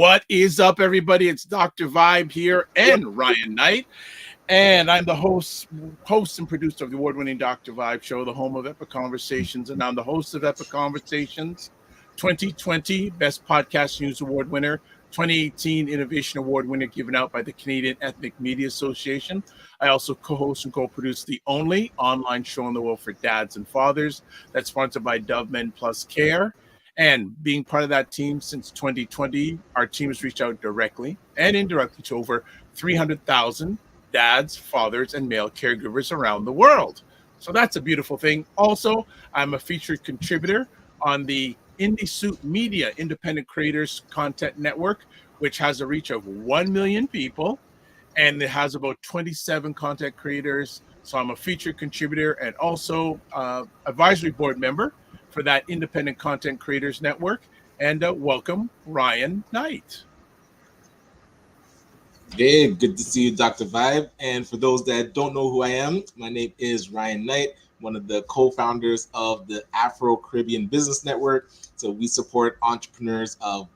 What is up, everybody? It's Dr. Vibe here and Ryan Knight. And I'm the host and producer of the award-winning Dr. Vibe show, the home of Epic Conversations. And I'm the host of Epic Conversations 2020 Best Podcast News Award winner, 2018 Innovation Award winner given out by the Canadian Ethnic Media Association. I also co-host and co-produce the only online show in the world for dads and fathers that's sponsored by Dove Men Plus Care. And being part of that team since 2020, our team has reached out directly and indirectly to over 300,000 dads, fathers, and male caregivers around the world. So that's a beautiful thing. Also, I'm a featured contributor on the Indie Suit Media Independent Creators Content Network, which has a reach of 1 million people, and it has about 27 content creators. So I'm a featured contributor and also advisory board member for that Independent Content Creators Network. And welcome, Ryan Knight. Hey, good to see you, Dr. Vibe. And for those that don't know who I am, my name is Ryan Knight, one of the co-founders of the Afro Caribbean Business Network. So we support entrepreneurs of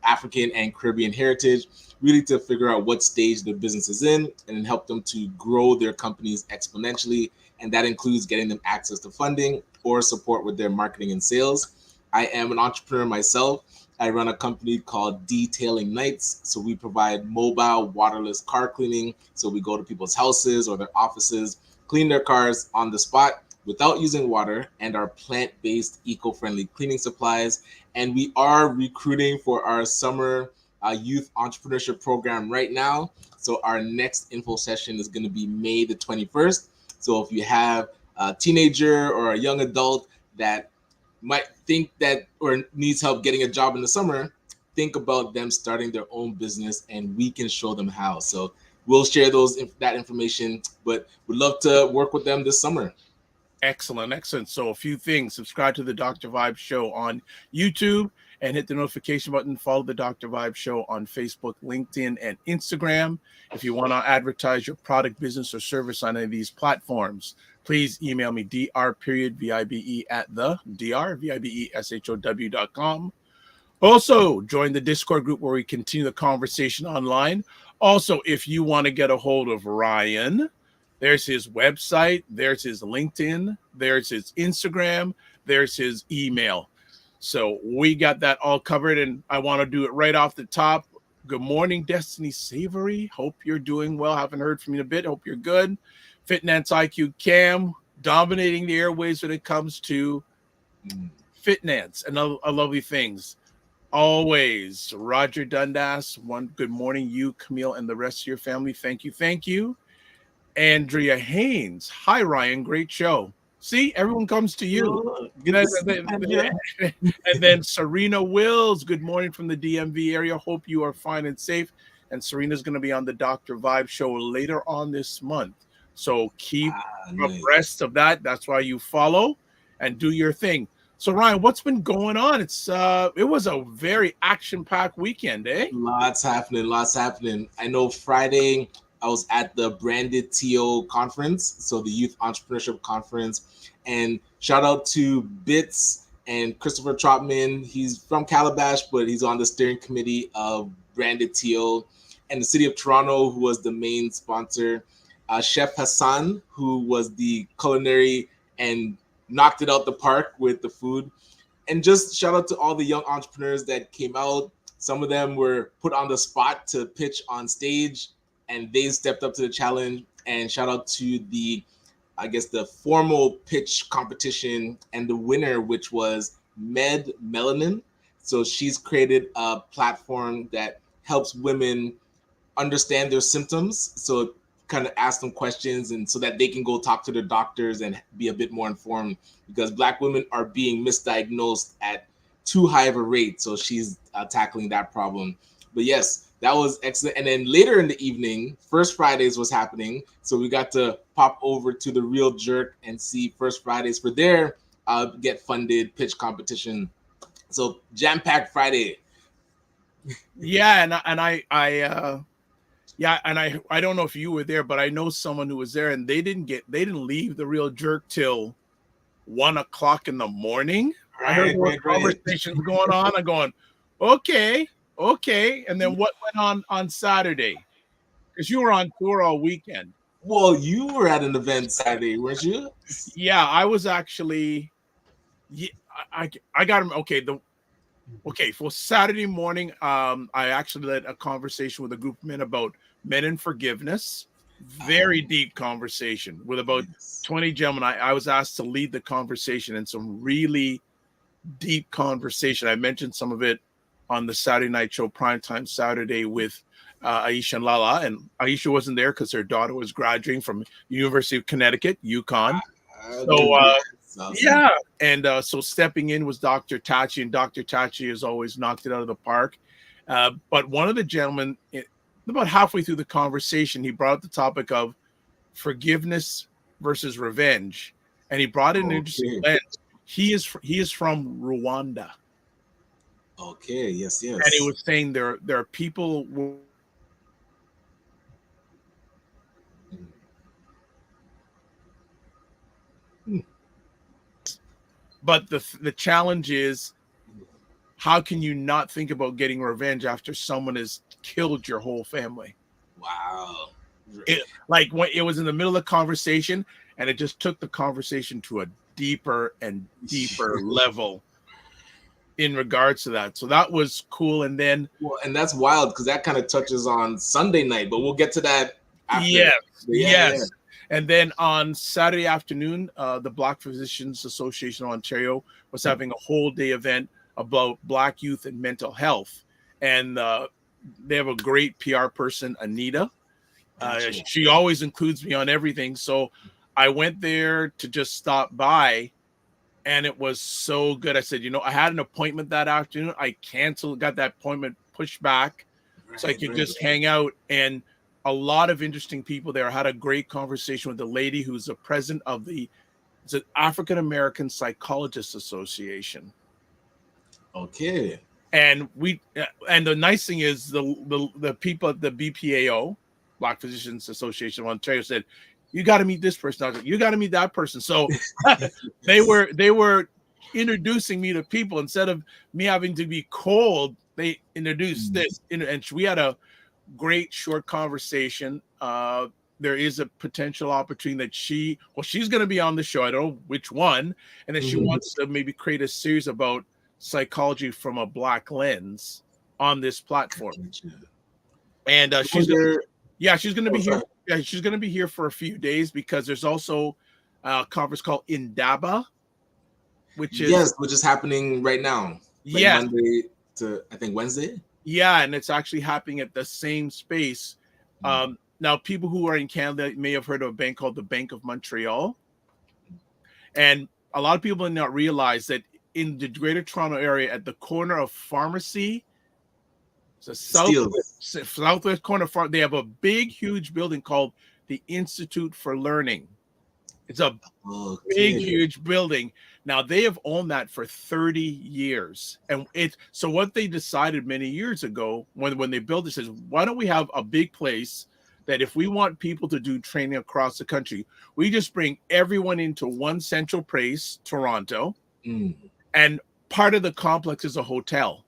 African and Caribbean heritage, really to figure out what stage their business is in and help them to grow their companies exponentially. And that includes getting them access to funding or support with their marketing and sales. I am an entrepreneur myself. I run a company called Detailing Nights. So we provide mobile waterless car cleaning. So we go to people's houses or their offices, clean their cars on the spot without using water, and our plant-based eco-friendly cleaning supplies. And we are recruiting for our summer youth entrepreneurship program right now. So our next info session is going to be May the 21st. So if you have a teenager or a young adult that might think that or needs help getting a job in the summer, think about them starting their own business, and we can show them how. So we'll share that information, but we'd love to work with them this summer. Excellent. So a few things: subscribe to the Dr. Vibe show on YouTube and hit the notification button. Follow the Dr. Vibe show on Facebook, LinkedIn, and Instagram. If you want to advertise your product, business, or service on any of these platforms, please email me dr.vibe@the.vibe.show.com. Also, join the Discord group where we continue the conversation online. Also, if you want to get a hold of Ryan, there's his website, there's his LinkedIn, there's his Instagram, there's his email. So we got that all covered, and I want to do it right off the top. Good morning, Destiny Savory. Hope you're doing well. Haven't heard from you in a bit. Hope you're good. Fitness IQ Cam, dominating the airways when it comes to fitness and lovely things. Always. Roger Dundas, good morning, you, Camille, and the rest of your family. Thank you. Andrea Haynes, hi, Ryan, great show. See, everyone comes to you. And then Serena Wills, good morning from the DMV area. Hope you are fine and safe. And Serena's going to be on the Dr. Vibe show later on this month. So keep abreast of that. That's why you follow and do your thing. So Ryan, what's been going on? It was a very action-packed weekend, eh? Lots happening. I know Friday I was at the Branded TO conference, so the Youth Entrepreneurship Conference, and shout out to Bits and Christopher Trotman. He's from Calabash, but he's on the steering committee of Branded TO, and the City of Toronto, who was the main sponsor. Chef Hassan, who was the culinary and knocked it out the park with the food. And just shout out to all the young entrepreneurs that came out. Some of them were put on the spot to pitch on stage, and they stepped up to the challenge. And shout out to the formal pitch competition and the winner, which was Med Melanin. So she's created a platform that helps women understand their symptoms. So kind of ask them questions, and so that they can go talk to their doctors and be a bit more informed, because Black women are being misdiagnosed at too high of a rate. So she's tackling that problem. But yes, that was excellent. And then later in the evening, First Fridays was happening. So we got to pop over to the Real Jerk and see First Fridays for their get funded pitch competition. So jam-packed Friday. Yeah, and I don't know if you were there, but I know someone who was there, and they didn't leave the Real Jerk till 1 o'clock in the morning. I heard conversations going on. I'm going, okay, Okay. And then what went on Saturday? Because you were on tour all weekend. Well, you were at an event Saturday, weren't you? Yeah, I was actually. Yeah, I got him. Okay, for Saturday morning, I actually led a conversation with a group of men about men and forgiveness. Very deep conversation with about 20 gentlemen. I was asked to lead the conversation in some really deep conversation. I mentioned some of it on the Saturday night show, Primetime Saturday, with Aisha and Lala. And Aisha wasn't there because her daughter was graduating from University of Connecticut, UConn. So, yeah. And so stepping in was Dr. Tachi, and Dr. Tachi has always knocked it out of the park. But one of the gentlemen, about halfway through the conversation, he brought up the topic of forgiveness versus revenge. And he brought in an interesting lens. He is from Rwanda. Okay, yes. And he was saying there are people but the challenge is, how can you not think about getting revenge after someone has killed your whole family? Wow. Like when it was in the middle of the conversation, and it just took the conversation to a deeper and deeper level in regards to that. So that was cool. And then, and that's wild because that kind of touches on Sunday night, but we'll get to that after. Yes. And then on Saturday afternoon, the Black Physicians Association of Ontario was having a whole day event about Black youth and mental health. And they have a great PR person, Anita. She always includes me on everything. So I went there to just stop by, and it was so good. I said, I had an appointment that afternoon. I canceled, got that appointment pushed back so I could just hang out. And a lot of interesting people there. I had a great conversation with the lady who's the president of the African American Psychologists Association. Okay. And the nice thing is the people at the BPAO, Black Physicians Association of Ontario, said, you got to meet this person. I was like, you got to meet that person. So they were introducing me to people instead of me having to be cold. They introduced this, and we had a great short conversation. There is a potential opportunity that she's going to be on the show. I don't know which one, and then she wants to maybe create a series about psychology from a Black lens on this platform. And she's going to be here. Yeah, she's going to be here for a few days because there's also a conference called Indaba, which is happening right now. Monday to I think Wednesday. Yeah, and it's actually happening at the same space. Now, people who are in Canada may have heard of a bank called the Bank of Montreal, and a lot of people do not realize that in the Greater Toronto area, at the corner of Pharmacy, the southwest corner, they have a big, huge building called the Institute for Learning. It's a big, huge building. Now, they have owned that for 30 years. And so what they decided many years ago when they built this is, why don't we have a big place that if we want people to do training across the country, we just bring everyone into one central place, Toronto, and part of the complex is a hotel.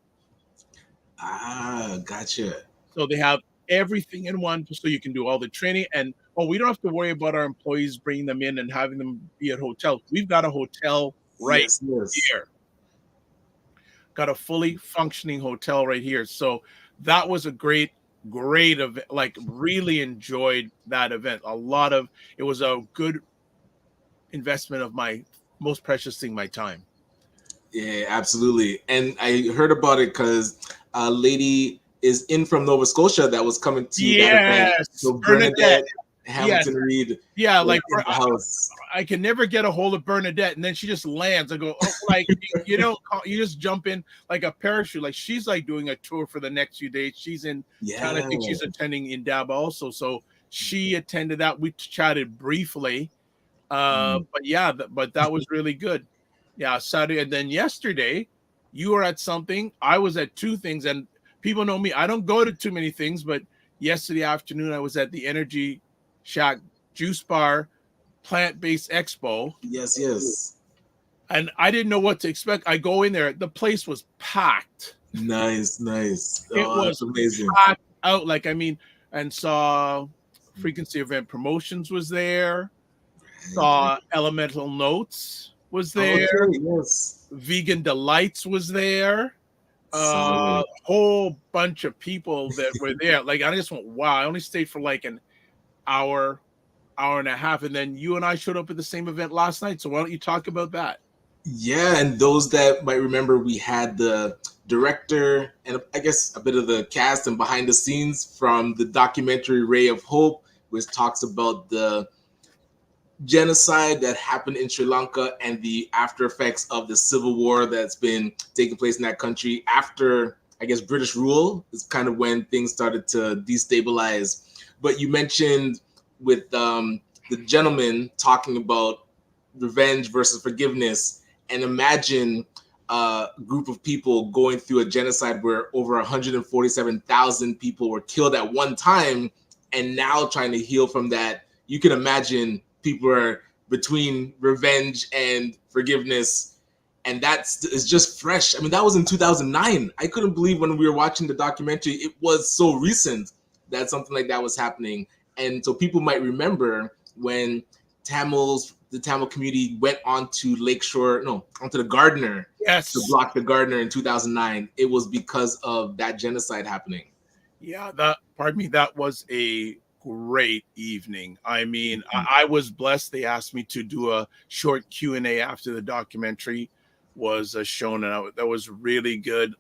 Gotcha. So they have everything in one, so you can do all the training, and we don't have to worry about our employees bringing them in and having them be at hotels. We've got a hotel right here. Got a fully functioning hotel right here. So that was a great event. Like, really enjoyed that event. It was a good investment of my most precious thing, my time. Yeah, absolutely. And I heard about it because a lady is in from Nova Scotia that was coming to that event. So Bernadette Hamilton Reed. Yeah, like the house. I can never get a hold of Bernadette, and then she just lands. I go, you just jump in like a parachute. Like, she's like doing a tour for the next few days. She's in town. I think she's attending Indaba also. So she attended that. We chatted briefly. But that was really good. Yeah, Saturday. And then yesterday, you were at something. I was at two things, and people know me. I don't go to too many things, but yesterday afternoon, I was at the Energy Shack Juice Bar Plant-Based Expo. Yes. And I didn't know what to expect. I go in there. The place was packed. Nice. It Oh, that's was amazing. packed out. Like, I mean, and saw Frequency Event Promotions was there. Right. Saw Elemental Notes was there. Okay, yes. Vegan Delights was there. Solid. Whole bunch of people that were there. Like, I just went, wow. I only stayed for like an hour, hour and a half, and then you and I showed up at the same event last night. So why don't you talk about that? Yeah, and those that might remember, we had the director and I guess a bit of the cast and behind the scenes from the documentary Ray of Hope, which talks about the genocide that happened in Sri Lanka and the after effects of the civil war that's been taking place in that country after, I guess, British rule is kind of when things started to destabilize. But you mentioned with the gentleman talking about revenge versus forgiveness, and imagine a group of people going through a genocide where over 147,000 people were killed at one time, and now trying to heal from that. You can imagine people are between revenge and forgiveness, and that's is just fresh. I mean, that was in 2009. I couldn't believe when we were watching the documentary, it was so recent that something like that was happening. And so people might remember when the Tamil community went onto Lakeshore, no, onto the Gardner to Yes. block the Gardner in 2009. It was because of that genocide happening. Yeah, that was a great evening. I mean, I was blessed. They asked me to do a short Q&A after the documentary was shown, and that was really good.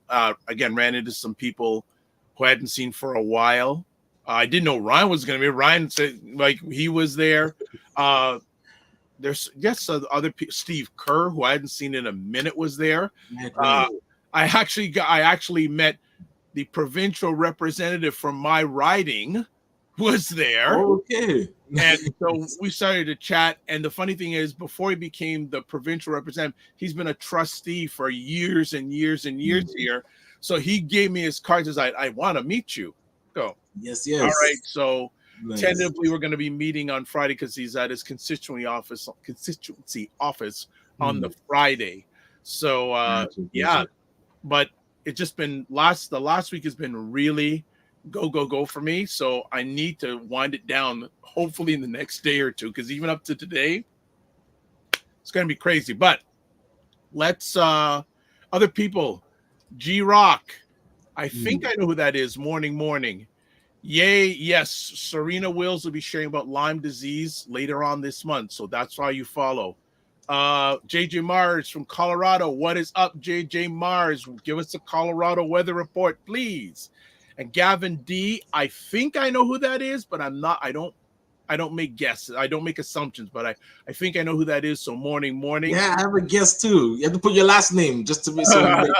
Again, ran into some people who I hadn't seen for a while. I didn't know Ryan was going to be. Ryan said like he was there. Uh, there's yes, other people. Steve Kerr, who I hadn't seen in a minute, was there. Right, Uh, right. I actually met the provincial representative from my riding was there. Okay. And so we started to chat. And the funny thing is, before he became the provincial representative, he's been a trustee for years and years and years here. So he gave me his cards. As I want to meet you. Go. Yes, All right. yes. So Nice. tentatively, we're going to be meeting on Friday because he's at his constituency office on the Friday. So Gotcha, yeah, gotcha. but it's just been the last week has been really go for me. So I need to wind it down hopefully in the next day or two, because even up to today, it's gonna be crazy. But let's other people. G Rock. I think I know who that is. Morning. Yay, yes. Serena Wills will be sharing about Lyme disease later on this month. So that's why you follow. JJ Mars from Colorado. What is up, JJ Mars? Give us a Colorado weather report, please. And Gavin D, I think I know who that is, but I don't make guesses. I don't make assumptions, but I think I know who that is. So morning. Yeah, I have a guess too. You have to put your last name just to be so we make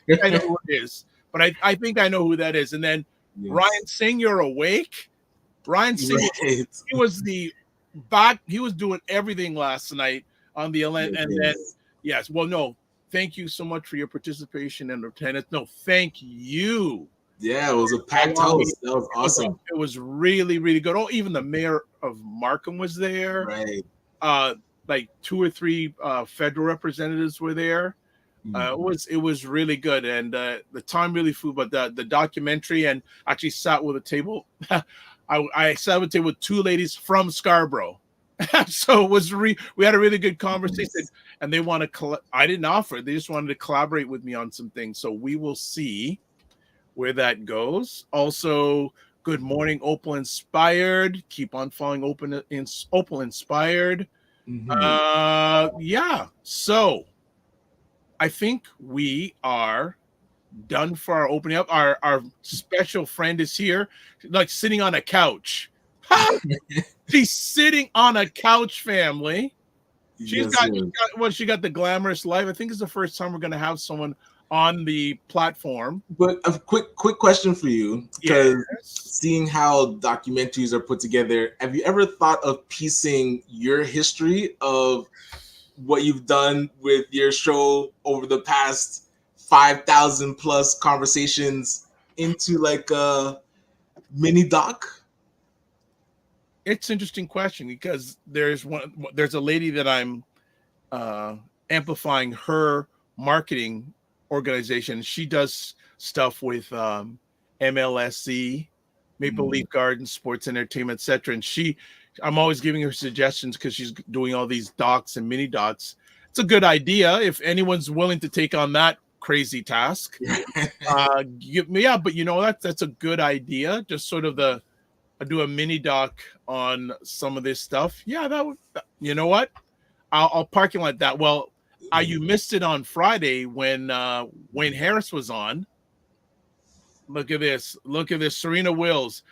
sure. I know who it is, but I think I know who that is. And then Yes. Ryan Singh, you're awake. Ryan Singh, Right. he was he was doing everything last night on the event. And then, yes, well, no, thank you so much for your participation and attendance. No, thank you. Yeah, it was a packed house. That was awesome. It was really, really good. Oh, even the mayor of Markham was there. Right. Like 2 or 3 federal representatives were there. It was really good, and the time really flew. But the documentary, and actually sat with a table. I sat with a table with 2 ladies from Scarborough, so it was we had a really good conversation. And they want to. I didn't offer; they just wanted to collaborate with me on some things. So we will see where that goes. Also, good morning, Opal Inspired. Keep on following Opal Inspired. Yeah. So I think we are done for our opening up. Our special friend is here, like sitting on a couch. She's sitting on a couch, family. She got the glamorous life. I think it's the first time we're going to have someone on the platform. But a quick question for you, because seeing how documentaries are put together, have you ever thought of piecing your history of what you've done with your show over the past 5,000 plus conversations into like a mini doc? It's an interesting question, because there's a lady that I'm amplifying her marketing organization. She does stuff with MLSE, Maple Leaf Gardens, Sports Entertainment, etc. And I'm always giving her suggestions because she's doing all these docs and mini docs. It's a good idea if anyone's willing to take on that crazy task. Yeah, but that's a good idea. Just sort of do a mini doc on some of this stuff. Yeah, that would. You know what? I'll parking like that. Well, you missed it on Friday when Wayne Harris was on. Look at this. Serena Wills.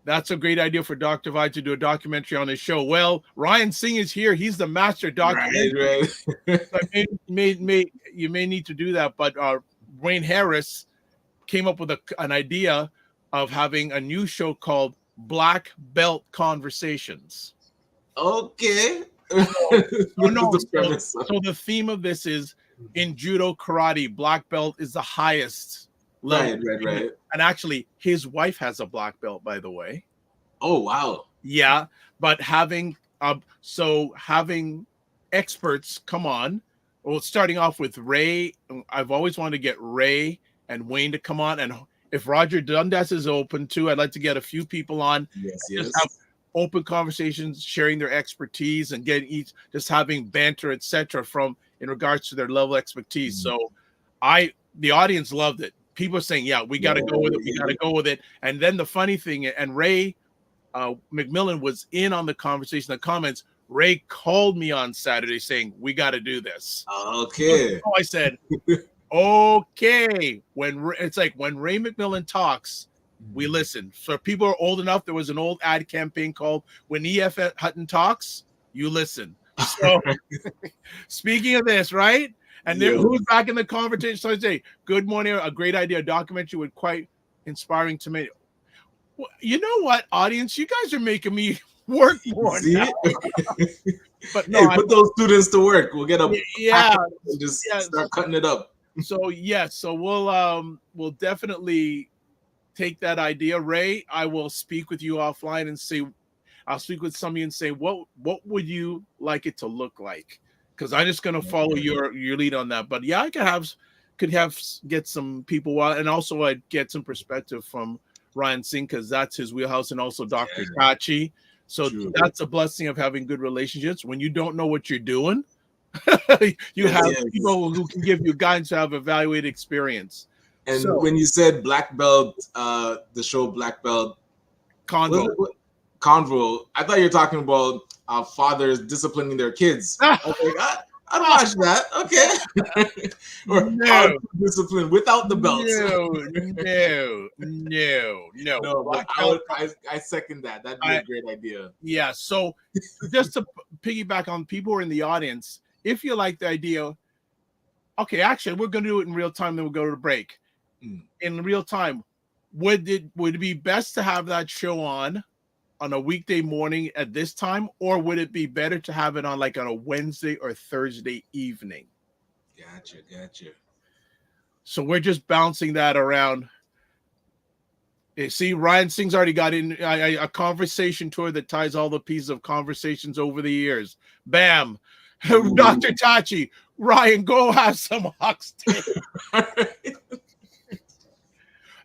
That's a great idea for Dr. Vibe to do a documentary on his show. Well, Ryan Singh is here. He's the master documentary. Right. So you may need to do that. But Wayne Harris came up with an idea of having a new show called Black Belt Conversations. Okay. So the theme of this is in judo karate, black belt is the highest level. Right. And actually, his wife has a black belt, by the way. Oh, wow. Yeah, but having experts come on. Well, starting off with Ray, I've always wanted to get Ray and Wayne to come on, and if Roger Dundas is open too, I'd like to get a few people on. Yes. Have open conversations, sharing their expertise, and just having banter, etc. in regards to their level of expertise. So, the audience loved it. People are saying, "Yeah, we got to go with it. We got to go with it." And then the funny thing, and Ray McMillan was in on the conversation, the comments. Ray called me on Saturday saying, "We got to do this." Okay. So I said, "Okay." When Ray McMillan talks, we listen. So if people are old enough, there was an old ad campaign called "When E.F. Hutton Talks, You Listen." So speaking of this, right? And then who's back in the conversation? So I say, "Good morning, a great idea, a documentary with quite inspiring to me." Well, you know what, audience? You guys are making me work more now. But no, put those students to work. We'll get a and just start cutting it up. So we'll definitely take that idea. Ray, I will speak with you offline and say, I'll speak with somebody and say, what would you like it to look like? Because I'm just gonna follow your lead on that. But yeah, I get some people, and also I'd get some perspective from Ryan Singh because that's his wheelhouse, and also Dr. Tachi. So that's a blessing of having good relationships. When you don't know what you're doing, you have people who can give you guidance to have evaluated experience. And when you said black belt, the show Black Belt Convo, I thought you were talking about fathers disciplining their kids. I I'd watch that. Okay. Or how to discipline without the belts. No. I second that. That'd be a great idea. Yeah. So just to piggyback on people who are in the audience, if you like the idea, okay, actually, we're going to do it in real time. Then we'll go to the break. In real time, would it be best to have that show on a weekday morning at this time, or would it be better to have it on like on a Wednesday or Thursday evening? Gotcha. So we're just bouncing that around. You see, Ryan Singh's already got in a conversation tour that ties all the pieces of conversations over the years. Bam. Dr. Tachi, Ryan, go have some oxtail.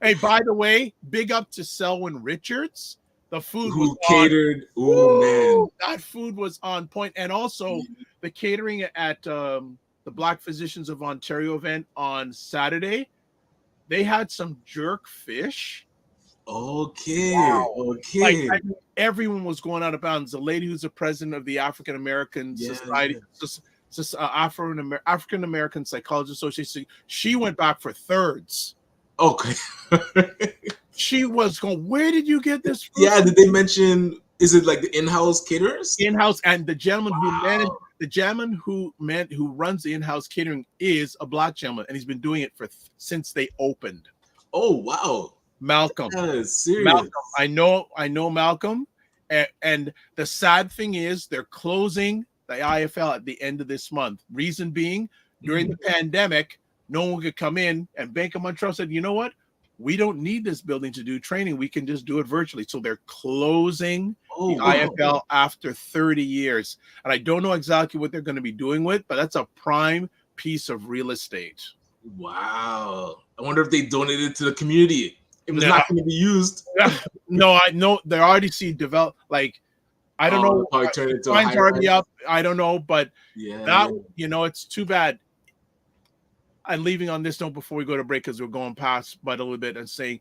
Hey, by the way, big up to Selwyn Richards. The food who catered. Oh man, that food was on point, and also the catering at the Black Physicians of Ontario event on Saturday. They had some jerk fish. Okay. Like, everyone was going out of bounds. The lady who's the president of the African American Society, African American Psychology Association, she went back for thirds. Okay. She was going, where did you get this food? Yeah, did they mention, is it like the in-house caterers? In-house, and the gentleman who runs the in-house catering is a Black gentleman, and he's been doing it since they opened. Oh, wow. Malcolm. That is serious. Malcolm. I know Malcolm. And the sad thing is they're closing the IFL at the end of this month. Reason being, during the pandemic, no one could come in, and Bank of Montreal said, you know what? We don't need this building to do training. We can just do it virtually. So they're closing the IFL after 30 years. And I don't know exactly what they're going to be doing with, but that's a prime piece of real estate. Wow. I wonder if they donated to the community. If it's No, not going to be used. no, I know they already see develop. Like, I don't know. Probably turn it into a Mine's high already rise. up. I don't know, but Yeah. it's too bad. I'm leaving on this note before we go to break because we're going past but a little bit and saying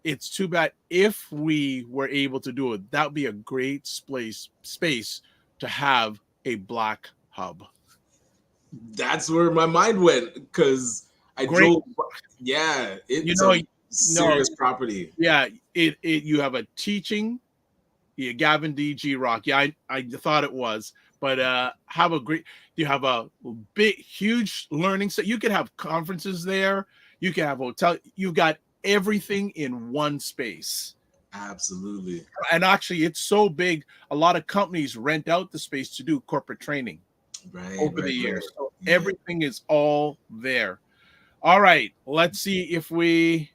it's too bad if we were able to do it. That would be a great space to have a black hub. That's where my mind went because I Great. drove. Yeah, You it's know, a serious property. yeah, you have a teaching. Yeah, Gavin DG Rock. Yeah, I thought it was, but you have a big, huge learning set. You could have conferences there. You can have hotel. You've got everything in one space. Absolutely. And actually, it's so big. A lot of companies rent out the space to do corporate training over the years. Right. So Yeah. everything is all there. All right, let's see if we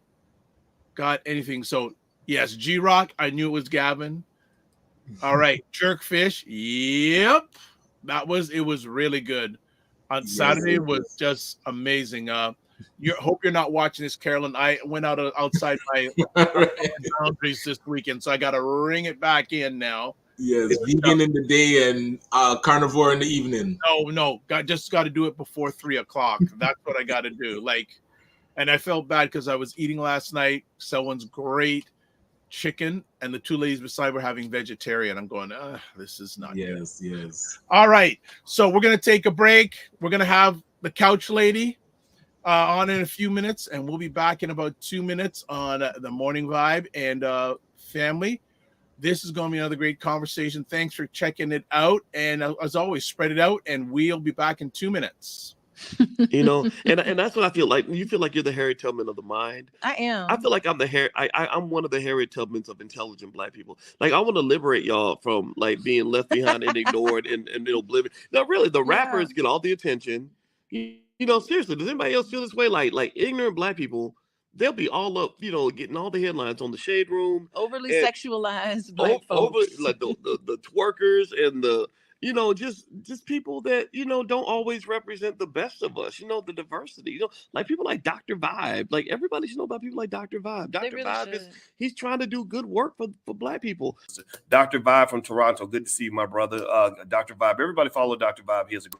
got anything. So yes, G Rock. I knew it was Gavin. All right, Jerkfish. Yep, it was really good. On Saturday was just amazing. Hope you're not watching this, Carolyn. I went outside my boundaries this weekend, so I got to ring it back in now. Yes, vegan in the day and carnivore in the evening. No, just got to do it before 3:00. That's what I got to do. And I felt bad because I was eating last night. Someone's great chicken, and the two ladies beside were having vegetarian. I'm going, this is not good. Yes. All right, so we're gonna take a break. We're gonna have the couch lady on in a few minutes, and we'll be back in about 2 minutes on the morning vibe and family. This is going to be another great conversation. Thanks for checking it out, and as always, spread it out, and we'll be back in 2 minutes. And that's what I feel like. You feel like you're the Harriet Tubman of the mind. I am. I feel like I'm I'm one of the Harriet Tubmans of intelligent Black people. Like, I want to liberate y'all from like being left behind and ignored and oblivion. Now, really, the rappers get all the attention. Seriously, does anybody else feel this way? Like ignorant Black people, they'll be all up, getting all the headlines on the Shade Room. Overly sexualized Black folks. Like the twerkers and the just people that don't always represent the best of us. The diversity. Like people like Dr. Vibe. Like everybody should know about people like Dr. Vibe. Dr. Vibe he's trying to do good work for Black people. Dr. Vibe from Toronto. Good to see you, my brother. Dr. Vibe. Everybody follow Dr. Vibe. He has a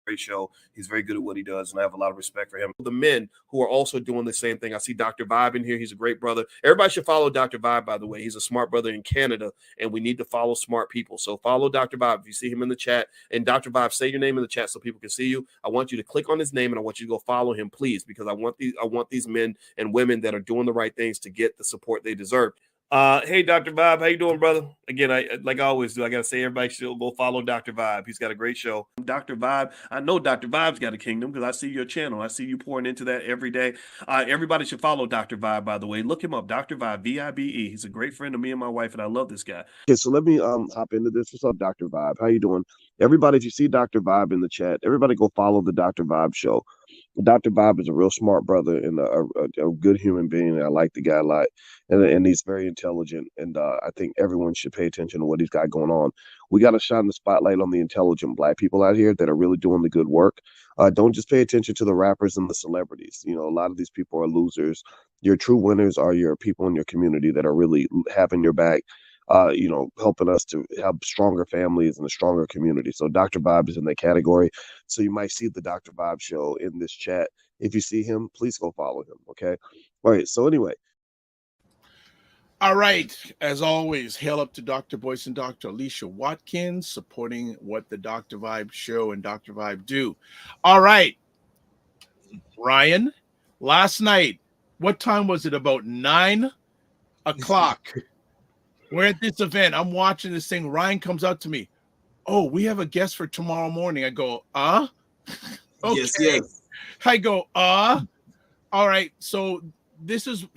great show. He's very good at what he does, and I have a lot of respect for him. The men who are also doing the same thing. I see Dr. Vibe in here. He's a great brother. Everybody should follow Dr. Vibe, by the way. He's a smart brother in Canada, and we need to follow smart people. So follow Dr. Vibe. If you see him in the chat, and Dr. Vibe, say your name in the chat so people can see you. I want you to click on his name, and I want you to go follow him, please, because I want these men and women that are doing the right things to get the support they deserve. Hey, Dr. Vibe, how you doing, brother? Again, like I always do, I got to say everybody should go follow Dr. Vibe. He's got a great show. Dr. Vibe, I know Dr. Vibe's got a kingdom because I see your channel. I see you pouring into that every day. Everybody should follow Dr. Vibe, by the way. Look him up, Dr. Vibe, V-I-B-E. He's a great friend of me and my wife, and I love this guy. Okay, so let me hop into this. What's up, Dr. Vibe? How you doing? Everybody, if you see Dr. Vibe in the chat, everybody go follow the Dr. Vibe show. Dr. Vibe is a real smart brother and a good human being. I like the guy a lot, and he's very intelligent. And I think everyone should pay attention to what he's got going on. We got to shine the spotlight on the intelligent Black people out here that are really doing the good work. Don't just pay attention to the rappers and the celebrities. A lot of these people are losers. Your true winners are your people in your community that are really having your back. Helping us to have stronger families and a stronger community. So Dr. Vibe is in that category. So you might see the Dr. Vibe show in this chat. If you see him, please go follow him. Okay. All right. So anyway. All right. As always, hail up to Dr. Boyce and Dr. Alicia Watkins, supporting what the Dr. Vibe show and Dr. Vibe do. All right. Ryan, last night, what time was it? About 9:00. We're at this event. I'm watching this thing. Ryan comes up to me. Oh, we have a guest for tomorrow morning. I go, Okay. Yes. I go, All right. So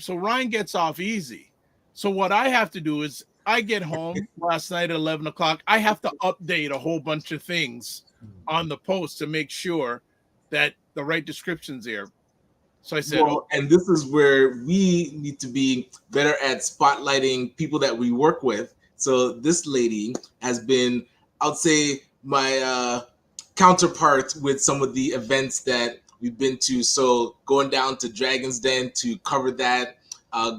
Ryan gets off easy. So what I have to do is I get home last night at 11:00. I have to update a whole bunch of things on the post to make sure that the right description's there. So I said, and this is where we need to be better at spotlighting people that we work with. So this lady has been, I'll say, my counterpart with some of the events that we've been to. So going down to Dragon's Den to cover that,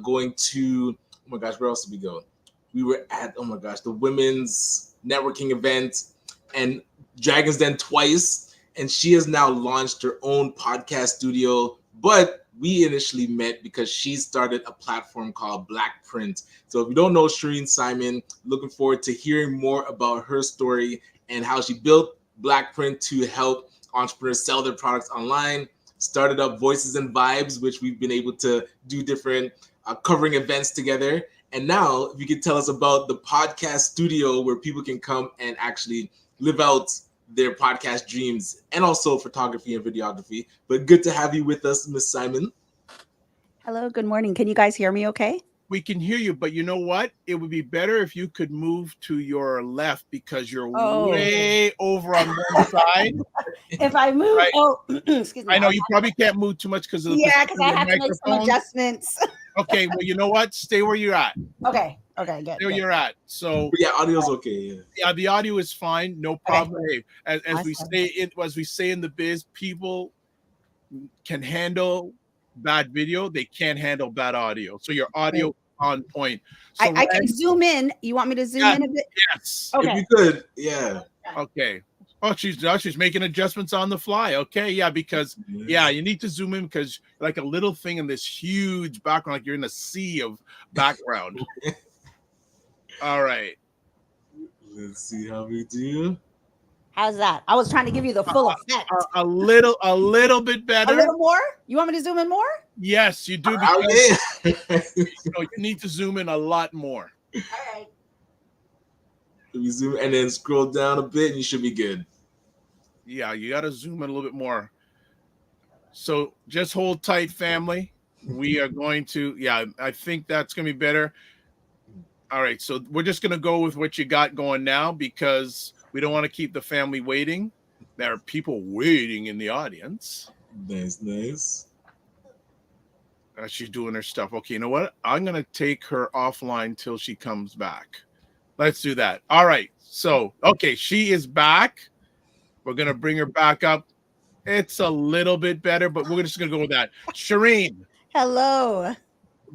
going to, oh my gosh, where else did we go? We were at, oh my gosh, the women's networking event and Dragon's Den twice. And she has now launched her own podcast studio. But we initially met because she started a platform called Blackprint. So if you don't know Shereen Simon, looking forward to hearing more about her story and how she built Blackprint to help entrepreneurs sell their products online. Started up Voices and Vibes, which we've been able to do different covering events together. And now, if you could tell us about the podcast studio where people can come and actually live out their podcast dreams, and also photography and videography. But good to have you with us, Miss Simon. Hello, good morning. Can you guys hear me okay? We can hear you, but you know what? It would be better if you could move to your left because you're way over on one side. If I move, right? Excuse me. I know you probably can't move too much because of because I have to make some adjustments. Okay, well, you know what? Stay where you're at. Okay, good. Stay where you're at. So yeah, audio's okay. Yeah, the audio is fine, no problem. Okay. As we say in the biz, people can handle bad video, they can't handle bad audio. So your audio on point. So I can zoom in. You want me to zoom in a bit? Yes. Okay. If you could, yeah. Okay. Oh, she's making adjustments on the fly. Okay, yeah, because you need to zoom in because like a little thing in this huge background, like you're in a sea of background. All right. Let's see how we do. How's that? I was trying to give you the full effect. A little bit better. A little more? You want me to zoom in more? Yes, you do. Because you need to zoom in a lot more. All right. You zoom and then scroll down a bit, and you should be good. Yeah, you got to zoom in a little bit more. So just hold tight, family. We are going to, I think that's going to be better. All right, so we're just going to go with what you got going now because we don't want to keep the family waiting. There are people waiting in the audience. Nice. She's doing her stuff. Okay, you know what? I'm going to take her offline till she comes back. Let's do that. All right. So, okay, she is back. We're going to bring her back up. It's a little bit better, but we're just going to go with that. Shireen. Hello.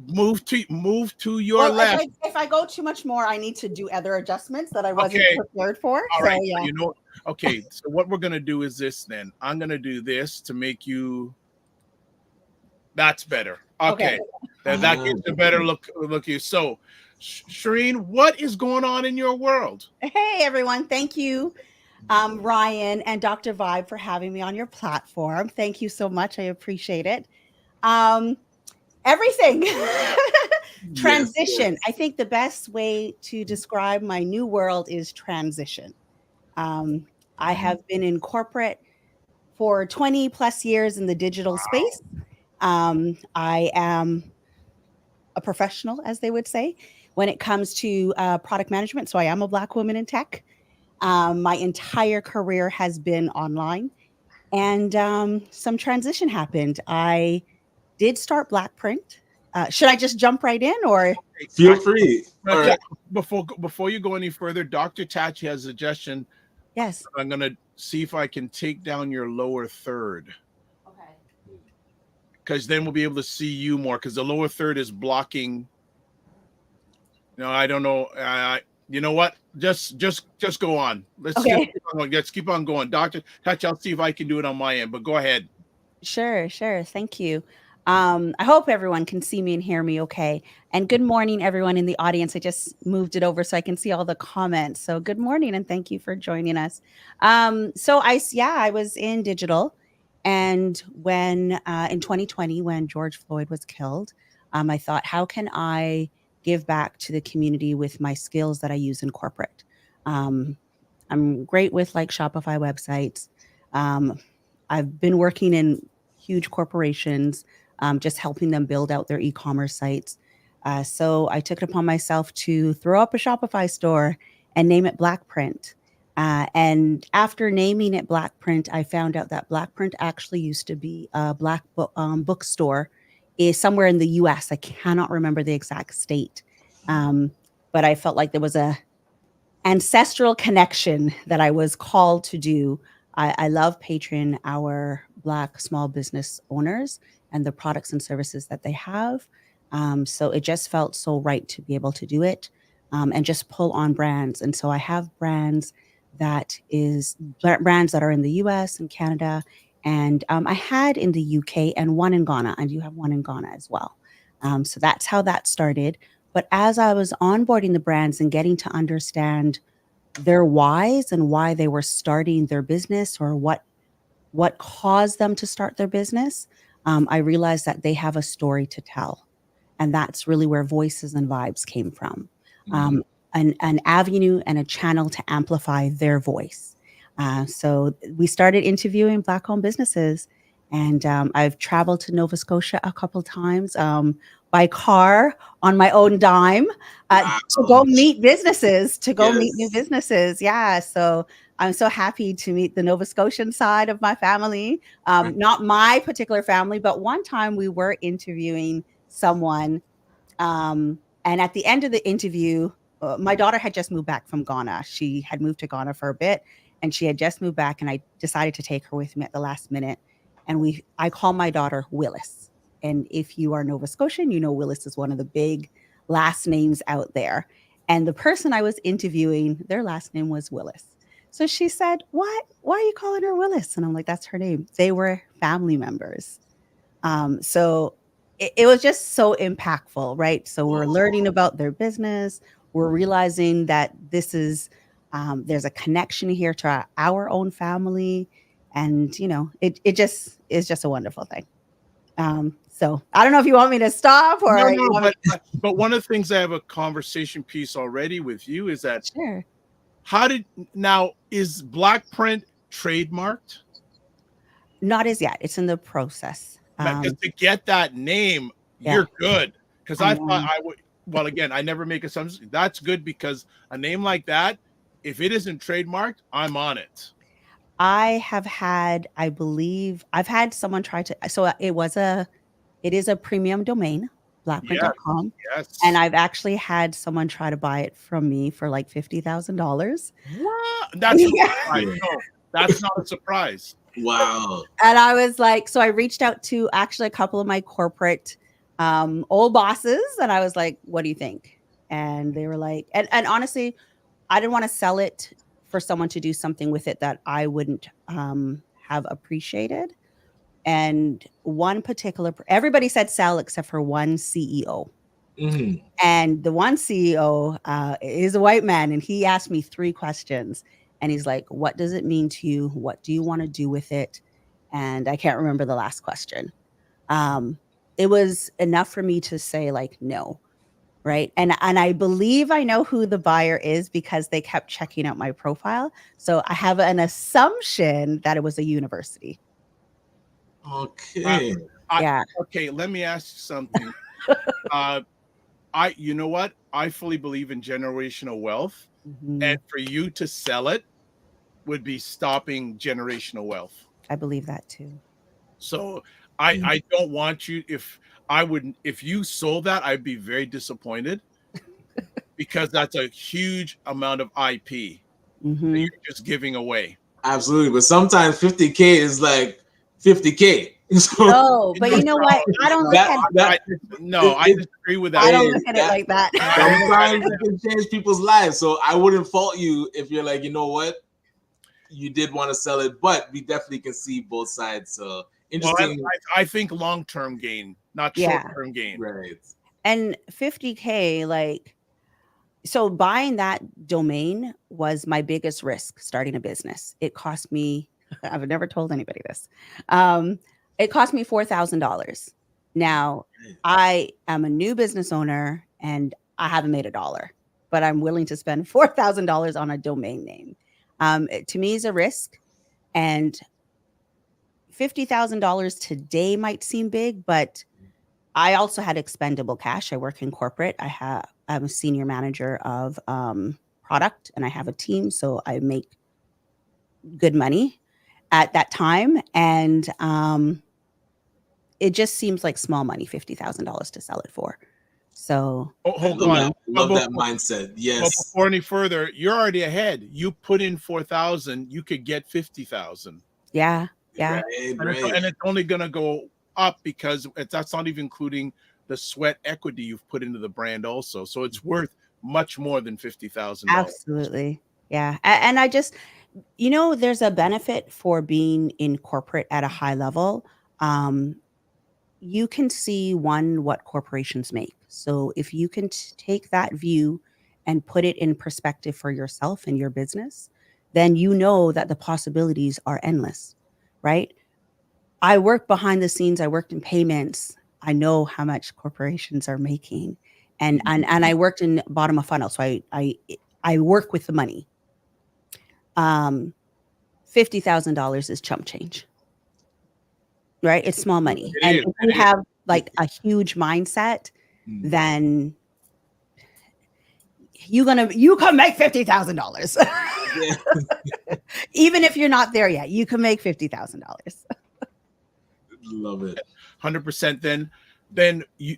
Move to your left. If I go too much more, I need to do other adjustments that I wasn't prepared for. All right. Yeah. You know, okay. So what we're going to do is this then. I'm going to do this to make you. That's better. Okay. That gives a better look. You. So, Shereen, what is going on in your world? Hey, everyone. Thank you, Ryan and Dr. Vibe, for having me on your platform. Thank you so much. I appreciate it. Everything. Transition. Yes. I think the best way to describe my new world is transition. I have been in corporate for 20 plus years in the digital space. I am a professional, as they would say, when it comes to product management. So I am a Black woman in tech. My entire career has been online, and some transition happened. I did start Blackprint. Should I just jump right in, or feel free? Right. Before you go any further, Dr. Tachi has a suggestion. Yes, I'm gonna see if I can take down your lower third. Okay. Because then we'll be able to see you more. Because the lower third is blocking. No, I don't know. You know what? Just go on. Let's keep on going. Dr. Tachi, I'll see if I can do it on my end. But go ahead. Sure. Thank you. I hope everyone can see me and hear me okay. And good morning, everyone in the audience. I just moved it over so I can see all the comments. So good morning and thank you for joining us. So I was in digital. And when in 2020, when George Floyd was killed, I thought, how can I give back to the community with my skills that I use in corporate? I'm great with like Shopify websites. I've been working in huge corporations, just helping them build out their e-commerce sites. So I took it upon myself to throw up a Shopify store and name it Blackprint. And after naming it Blackprint, I found out that Blackprint actually used to be a Black bookstore is somewhere in the US. I cannot remember the exact state. But I felt like there was a ancestral connection that I was called to do I love Patreon, our Black small business owners and the products and services that they have. So it just felt so right to be able to do it and just pull on brands. And so I have brands that are in the US and Canada. And I had in the UK and one in Ghana. I do have one in Ghana as well. So that's how that started. But as I was onboarding the brands and getting to understand their whys and why they were starting their business or what caused them to start their business, I realized that they have a story to tell. And that's really where Voices and Vibes came from. An avenue and a channel to amplify their voice. So we started interviewing Black-owned businesses, and I've traveled to Nova Scotia a couple times by car on my own dime to go meet businesses, meet new businesses. Yeah, so I'm so happy to meet the Nova Scotian side of my family. Not my particular family, but one time we were interviewing someone, and at the end of the interview, my daughter had just moved back from Ghana. She had moved to Ghana for a bit, and she had just moved back, and I decided to take her with me at the last minute. And I call my daughter Willis. And if you are Nova Scotian, you know Willis is one of the big last names out there. And the person I was interviewing, their last name was Willis. So she said, "What? Why are you calling her Willis?" And I'm like, "That's her name." They were family members. So it was just so impactful, right? So we're learning about their business. We're realizing that this is, there's a connection here to our own family. And, you know, it just is just a wonderful thing. So I don't know if you want me to stop or. No, but one of the things I have a conversation piece already with you is that, Sure. Is Black Print trademarked? Not as yet. It's in the process. Because to get that name, you're good. Because I thought I would. Well, again, I never make assumptions. That's good because a name like that, if it isn't trademarked, I'm on it. I believe I've had someone try to. So it is a premium domain, blackprint.com. Yes. And I've actually had someone try to buy it from me for like $50,000. What? That's a surprise. No, that's not a surprise. Wow. And I was like, so I reached out to actually a couple of my corporate old bosses, and I was like, "What do you think?" And they were like, and honestly, I didn't want to sell it for someone to do something with it that I wouldn't have appreciated. And one particular, everybody said sell except for one CEO. Mm-hmm. And the one CEO is a white man, and he asked me 3 questions. And he's like, "What does it mean to you? What do you want to do with it?" And I can't remember the last question. It was enough for me to say like, no. Right. And I believe I know who the buyer is because they kept checking out my profile. So I have an assumption that it was a university. Okay. Okay. Let me ask you something. You know what? I fully believe in generational wealth. Mm-hmm. And for you to sell it would be stopping generational wealth. I believe that too. So I don't want you, if you sold that, I'd be very disappointed because that's a huge amount of IP that you're just giving away. Absolutely. But sometimes 50K is like 50K. So, no, but you know what? I don't look at that. I disagree with that. I don't look at it like that. Sometimes it can change people's lives. So I wouldn't fault you if you're like, you know what? You did want to sell it, but we definitely can see both sides. So interesting. Well, I think long-term gain, not short-term gain. Right. And 50K, like, so buying that domain was my biggest risk starting a business. It cost me, I've never told anybody this. It cost me $4,000. Now, I am a new business owner and I haven't made $1, but I'm willing to spend $4,000 on a domain name. To me, is a risk, and $50,000 today might seem big, but I also had expendable cash. I work in corporate. I'm a senior manager of product, and I have a team, so I make good money at that time. And it just seems like small money, $50,000 to sell it for. So hold love on. that, love that mindset. But Yes. before any further, you're already ahead. You put in 4,000, you could get 50,000. yeah. Right. And it's only going to go up because that's not even including the sweat equity you've put into the brand also. So it's worth much more than $50,000. Absolutely. Yeah. And I just, there's a benefit for being in corporate at a high level. You can see what corporations make. So if you can take that view and put it in perspective for yourself and your business, then you know that the possibilities are endless, right? I work behind the scenes. I worked in payments. I know how much corporations are making, and I worked in bottom of funnel. So I work with the money. $50,000 is chump change, right? It's small money, and if you have like a huge mindset, then you can make $50,000. Even if you're not there yet, you can make $50,000. Love it. 100%. Then you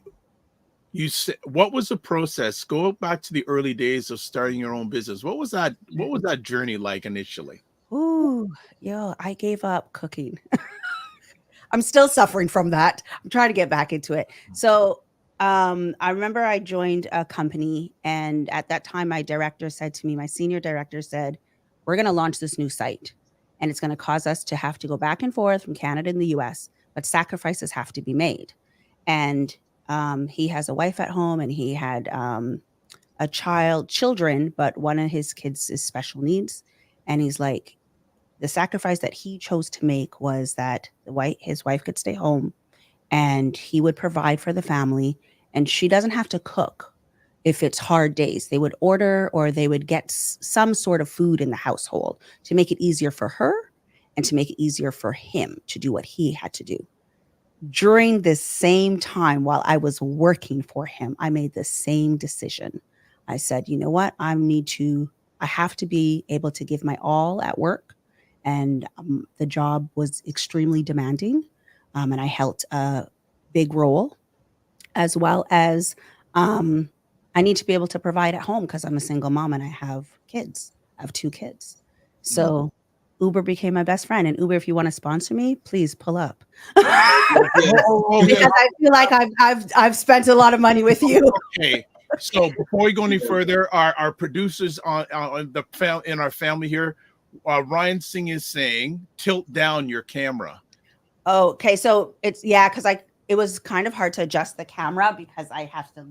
said, what was the process? Go back to the early days of starting your own business. What was that journey like initially? Ooh, I gave up cooking. I'm still suffering from that. I'm trying to get back into it. So I remember I joined a company, and at that time, my senior director said, we're going to launch this new site, and it's going to cause us to have to go back and forth from Canada and the US, but sacrifices have to be made. And he has a wife at home, and he had children, but one of his kids is special needs. And he's like, the sacrifice that he chose to make was that his wife could stay home and he would provide for the family, and she doesn't have to cook if it's hard days. They would order, or they would get some sort of food in the household to make it easier for her and to make it easier for him to do what he had to do. During this same time, while I was working for him, I made the same decision. I said, you know what? I have to be able to give my all at work. And the job was extremely demanding. And I held a big role, as well as I need to be able to provide at home because I'm a single mom and I have kids. I have 2 kids. So Uber became my best friend. And Uber, if you want to sponsor me, please pull up. Because I feel like I've spent a lot of money with you. Okay. So before we go any further, our producers in our family here, Ryan Singh is saying, tilt down your camera. Oh, okay. So it's because it was kind of hard to adjust the camera because I have to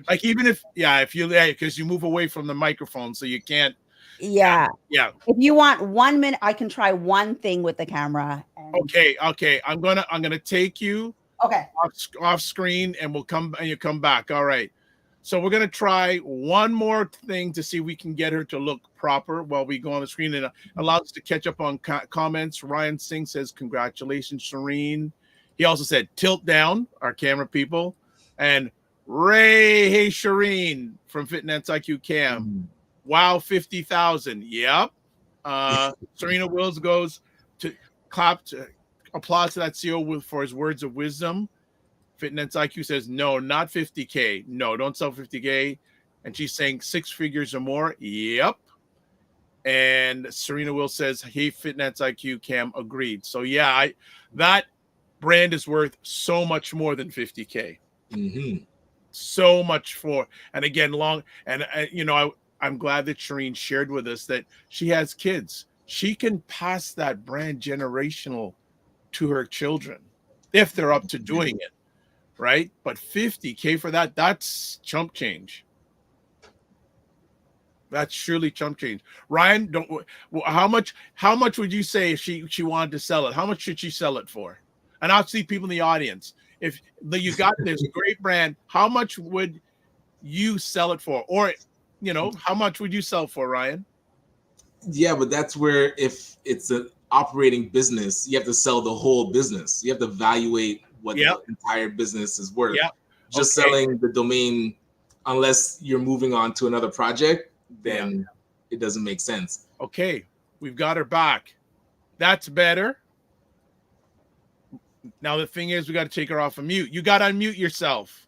like even if because you move away from the microphone, so you can't. Yeah. If you want 1 minute, I can try one thing with the camera. Okay. I'm gonna take you off screen, and you come back. All right. So we're gonna try one more thing to see if we can get her to look proper while we go on the screen, and allow us to catch up on comments. Ryan Singh says, "Congratulations, Shereen." He also said, "Tilt down," our camera people, and Ray, hey Shereen from Fitness IQ Cam. Wow, 50,000. Yep. Serena Wills goes to applause to that CEO for his words of wisdom. Fitness IQ says, no, not 50K. No, don't sell 50K. And she's saying 6 figures or more. Yep. And Serena Will says, hey, Fitness IQ Cam agreed. So yeah, that brand is worth so much more than 50K. So much more. And again, I'm glad that Shereen shared with us that she has kids. She can pass that brand generational to her children if they're up to doing it. Right? But 50K for that's chump change. That's surely chump change. Ryan, how much would you say if she wanted to sell it? How much should she sell it for? And I'll see people in the audience. If you got this great brand, how much would you sell it for? Or, how much would you sell for, Ryan? Yeah, but that's where, if it's an operating business, you have to sell the whole business. You have to evaluate what the entire business is worth. Just selling the domain, unless you're moving on to another project, then it doesn't make sense. Okay, we've got her back. That's better. Now the thing is, we got to take her off of mute. You got to unmute yourself.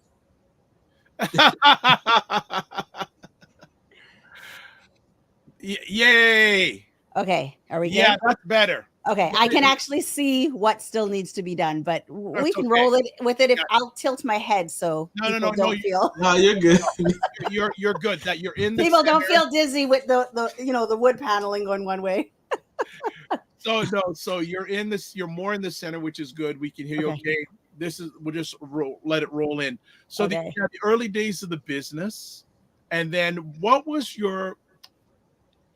Yay! Okay, are we good? Yeah, that's better. Okay, I can actually see what still needs to be done, but we That's can okay. roll it with it if Yeah. I'll tilt my head so No, people don't feel No, you're good. you're good. That you're in the people don't center. feel dizzy with the the wood paneling going one way. So you're in this. You're more in the center, which is good. We can hear you. Okay. Okay. This is. We'll just let it roll in. So Okay. the early days of the business, and then what was your?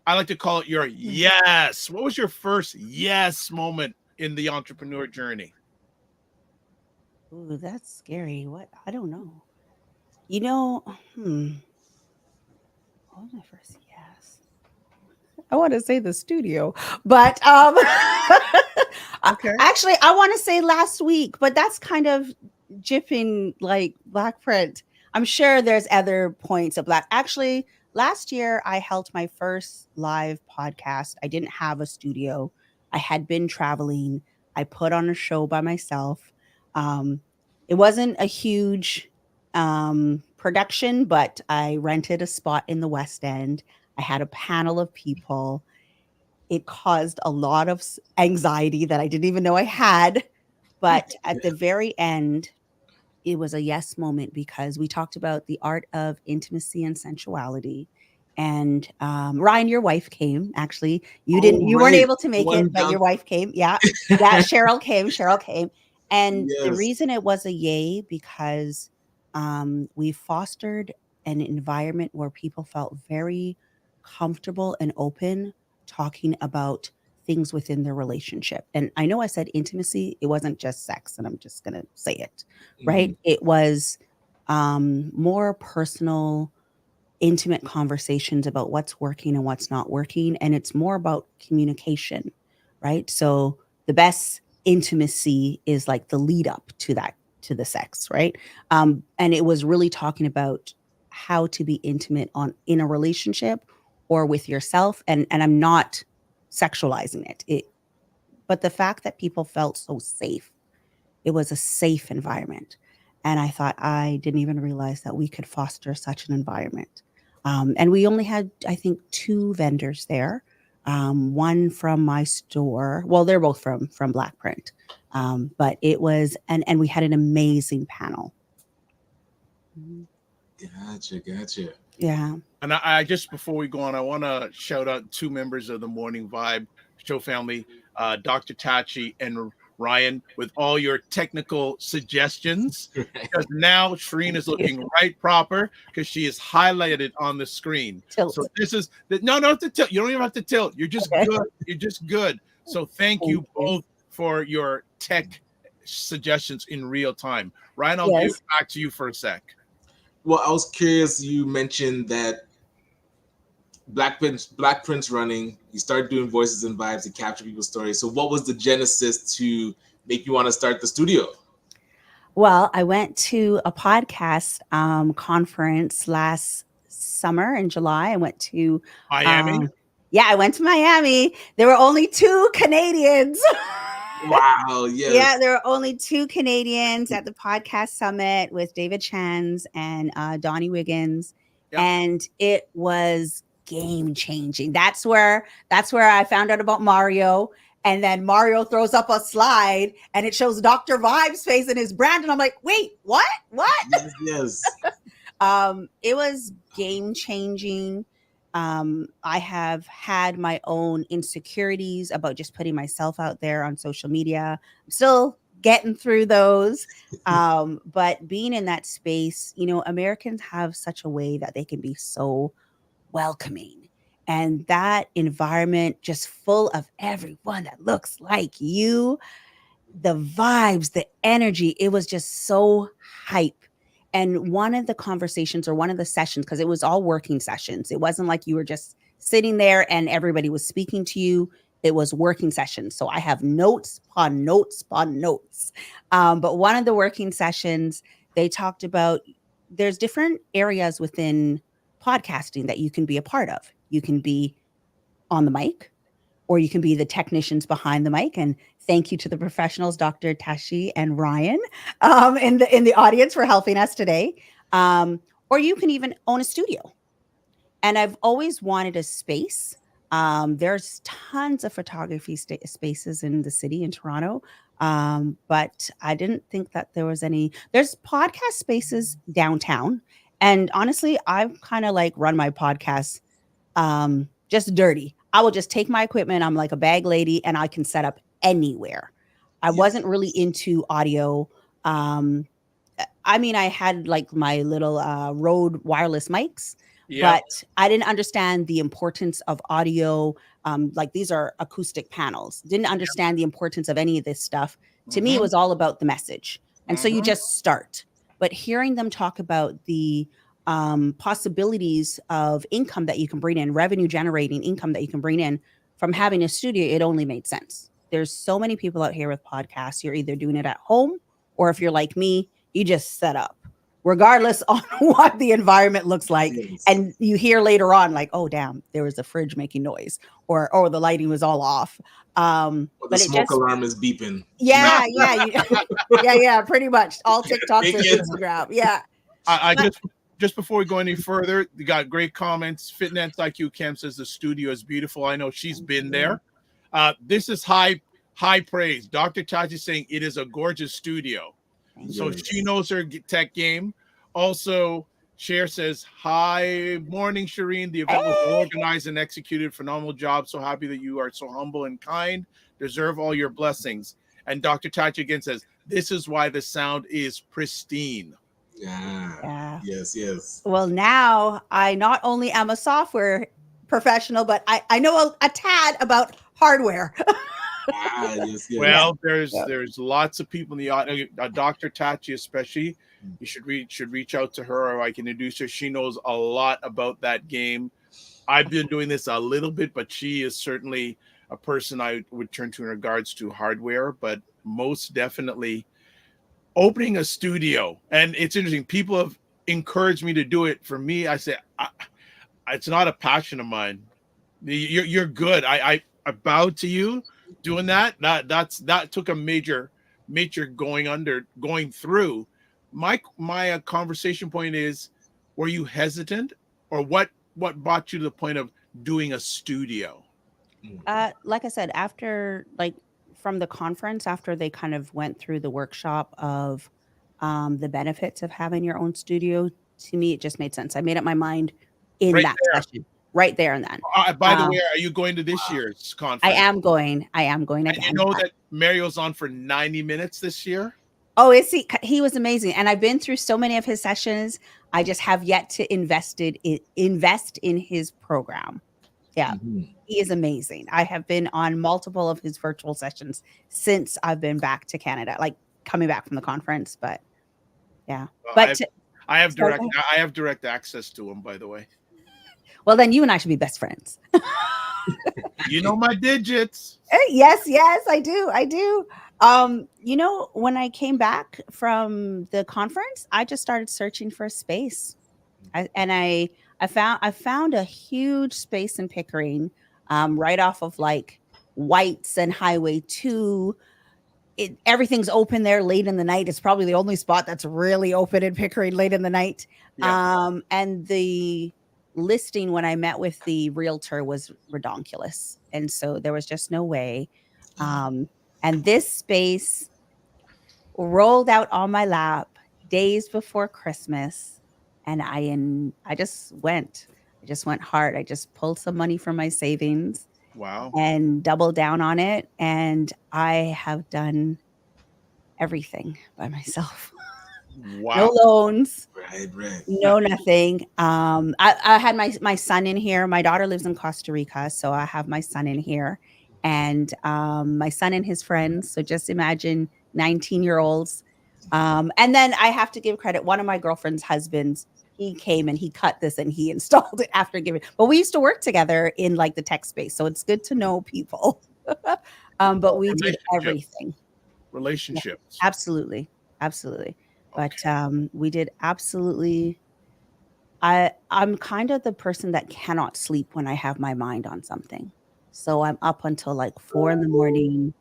I like to call it your yes. What was your first yes moment in the entrepreneur journey? Ooh, that's scary. What? I don't know. What was my first yes? I want to say the studio, but Okay. actually, I want to say last week, but that's kind of jipping like Black print. I'm sure there's other points of Black. Actually, last year I held my first live podcast. I didn't have a studio. I had been traveling. I put on a show by myself. It wasn't a huge production, but I rented a spot in the West End. I had a panel of people. It caused a lot of anxiety that I didn't even know I had. But at the very end, it was a yes moment because we talked about the art of intimacy and sensuality. And Ryan, your wife came. Actually, you weren't able to make it, but your wife came. Yeah, Cheryl came. And the reason it was a yay because we fostered an environment where people felt very comfortable and open talking about things within their relationship. And I know I said intimacy, it wasn't just sex, and I'm just going to say it, right? It was more personal, intimate conversations about what's working and what's not working. And it's more about communication, right? So the best intimacy is like the lead up to that, to the sex, right? And it was really talking about how to be intimate in a relationship or with yourself. And I'm not sexualizing it. But the fact that people felt so safe, it was a safe environment. And I thought I didn't even realize that we could foster such an environment. And we only had, I think, 2 vendors there. One from my store. Well, they're both from Black Print. But it was, and we had an amazing panel. Gotcha. Yeah. And I just, before we go on, I want to shout out 2 members of the Morning Vibe show family, Dr. Tachi and Ryan, with all your technical suggestions. Because now Shereen is looking right proper because she is highlighted on the screen. Tilt. So this is no have to tilt. You don't even have to tilt. You're just good. You're just good. So thank you both for your tech suggestions in real time. Ryan, I'll give it back to you for a sec. Well, I was curious. You mentioned that Black Prince running. You started doing voices and vibes to capture people's stories. So, what was the genesis to make you want to start the studio? Well, I went to a podcast conference last summer in July. I went to Miami. I went to Miami. There were only 2 Canadians. Wow. Yes. Yeah, there were only 2 Canadians at the podcast summit with David Chans and Donnie Wiggins. Yep. And it was game changing. That's where I found out about Mario. And then Mario throws up a slide and it shows Dr. Vibe's face and his brand. And I'm like, wait, what? Yes. It was game changing. I have had my own insecurities about just putting myself out there on social media. I'm still getting through those. But being in that space, Americans have such a way that they can be so welcoming. And that environment just full of everyone that looks like you, the vibes, the energy, it was just so hype. And one of the conversations or one of the sessions, because it was all working sessions, it wasn't like you were just sitting there and everybody was speaking to you. It was working sessions. So I have notes upon notes upon notes. But one of the working sessions, they talked about there's different areas within podcasting that you can be a part of. You can be on the mic, or you can be the technicians behind the mic. And thank you to the professionals, Dr. Tashi and Ryan, in the audience for helping us today. or you can even own a studio. And I've always wanted a space. There's tons of photography spaces in the city in Toronto, but I didn't think that there was any. There's podcast spaces downtown, and honestly, I've kind of like run my podcast just dirty. I will just take my equipment. I'm like a bag lady, and I can set up anywhere. I wasn't really into audio. Um, I mean, I had like my little Rode wireless mics, Yeah. but I didn't understand the importance of audio. Like these are acoustic panels. Didn't understand the importance of any of this stuff. To me, it was all about the message. And so you just start. But hearing them talk about the possibilities of income that you can bring in, revenue generating income that you can bring in from having a studio, it only made sense. There's so many people out here with podcasts. You're either doing it at home, or if you're like me, you just set up, regardless on what the environment looks like. And you hear later on, like, oh, damn, there was a fridge making noise, or the lighting was all off. But the smoke alarm is beeping. Yeah, yeah, pretty much. All TikToks and Instagram. Yeah. I just before we go any further, you got great comments. Fitness IQ Cam says the studio is beautiful. I know she's been there. This is high praise. Dr. Tachi saying it is a gorgeous studio. So she knows her tech game. Also, Cher says, hi, morning, Shereen. The event was organized and executed. Phenomenal job. So happy that you are so humble and kind. Deserve all your blessings. And Dr. Tachi again says, this is why the sound is pristine. Yeah. Yes. Well, now I not only am a software professional, but I know a tad about hardware. Yes. Well, there's lots of people in the audience. Dr. Tachi, especially, you should reach out to her, or I can introduce her. She knows a lot about that game. I've been doing this a little bit, but she is certainly a person I would turn to in regards to hardware. But most definitely, opening a studio, and it's interesting. People have encouraged me to do it. For me, I say it's not a passion of mine. You're good. I bowed to you. Doing that took a major going through. My conversation point is, were you hesitant, or what brought you to the point of doing a studio? Like I said, after from the conference, after they kind of went through the workshop of the benefits of having your own studio, to me it just made sense. I made up my mind in that session. Right there and then. By the way, are you going to this year's conference? I am going again. And you know that Mario's on for 90 minutes this year? Oh, is he? He was amazing. And I've been through so many of his sessions. I just have yet to invest in his program. Yeah, he is amazing. I have been on multiple of his virtual sessions since I've been back to Canada, like coming back from the conference. But yeah, well, I have direct access to him, by the way. Well, then you and I should be best friends. You know my digits. Yes, I do. When I came back from the conference, I just started searching for a space. I found a huge space in Pickering, right off of like White's and Highway 2. Everything's open there late in the night. It's probably the only spot that's really open in Pickering late in the night. Yeah. And the listing when I met with the realtor was redonkulous, and so there was just no way. And this space rolled out on my lap days before Christmas, and I just went hard. I just pulled some money from my savings, and doubled down on it, and I have done everything by myself. Wow. No loans. Right. No, nothing. I had my son in here. My daughter lives in Costa Rica, so I have my son in here, and my son and his friends. So just imagine 19-year-olds. And then I have to give credit. One of my girlfriend's husbands, he came and he cut this and he installed it after giving. But we used to work together in like the tech space, so it's good to know people. But we did everything. Relationships. Yeah, absolutely. But we did absolutely. I'm kind of the person that cannot sleep when I have my mind on something. So I'm up until like 4 a.m,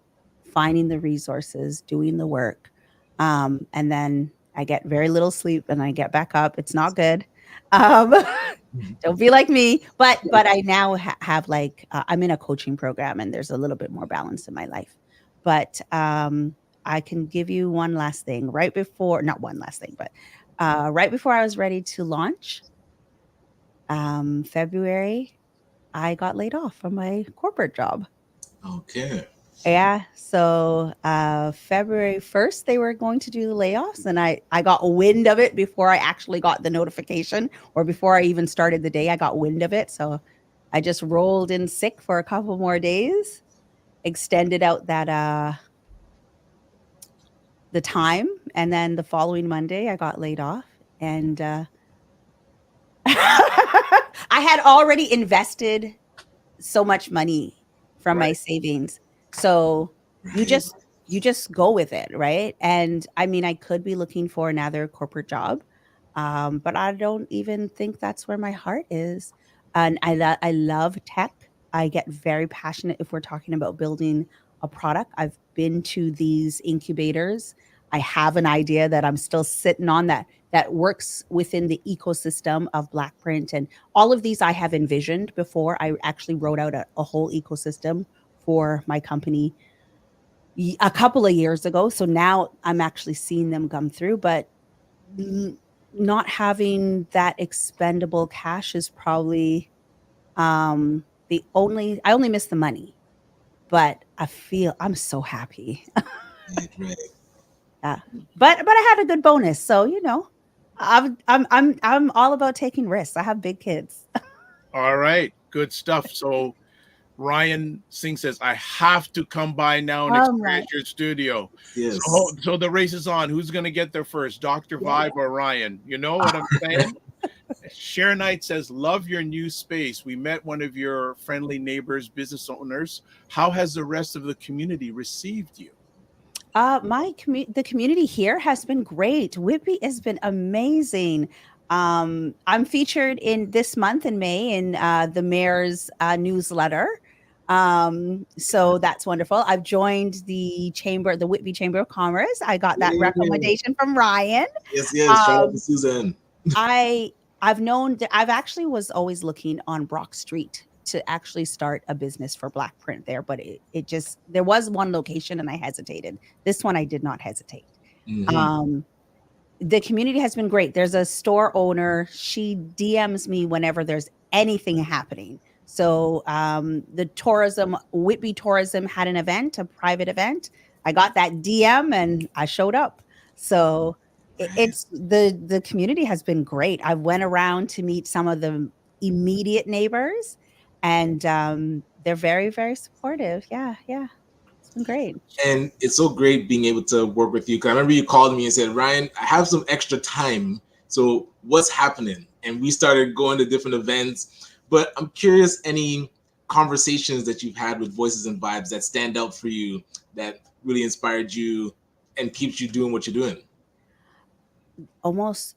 finding the resources, doing the work. And then I get very little sleep and I get back up. It's not good. Don't be like me. But I now have like I'm in a coaching program, and there's a little bit more balance in my life. But I can give you one last thing. Right before, not one last thing, but right before I was ready to launch, February, I got laid off from my corporate job. Okay. Yeah. So February 1st, they were going to do the layoffs, and I got wind of it before I actually got the notification, or before I even started the day. I got wind of it. So I just rolled in sick for a couple more days, extended out that the time, and then the following Monday I got laid off. And I had already invested so much money from my savings. So you just go with it, right? And I mean, I could be looking for another corporate job, but I don't even think that's where my heart is. And I love tech. I get very passionate if we're talking about building a product. I've been to these incubators. I have an idea that I'm still sitting on that works within the ecosystem of Black print, and all of these I have envisioned before. I actually wrote out a whole ecosystem for my company a couple of years ago. So now I'm actually seeing them come through, but not having that expendable cash is probably I only miss the money, but I feel I'm so happy. Right. Yeah. But I had a good bonus. So, I'm all about taking risks. I have big kids. All right, good stuff. So Ryan Singh says, I have to come by now and experience your studio. Yes. So the race is on. Who's going to get there first, Dr. Vibe or Ryan? You know what I'm saying? Shereen Knight says, love your new space. We met one of your friendly neighbors, business owners. How has the rest of the community received you? The community here has been great. Whitby has been amazing. I'm featured in this month in May in the mayor's newsletter. So that's wonderful. I've joined the Whitby Chamber of Commerce. I got that recommendation from Ryan. Yes. Shout out to Susan. I've actually was always looking on Brock Street to actually start a business for Black print there, but it just, there was one location and I hesitated. This one I did not hesitate. The community has been great. There's a store owner. She DMs me whenever there's anything happening. So the Whitby Tourism had an event, a private event. I got that DM and I showed up. So it's the community has been great. I went around to meet some of the immediate neighbors, and they're very, very supportive. Yeah. It's been great. And it's so great being able to work with you. Because I remember you called me and said, Ryan, I have some extra time. So what's happening? And we started going to different events. But I'm curious, any conversations that you've had with Voices and Vibes that stand out for you, that really inspired you and keeps you doing what you're doing? Almost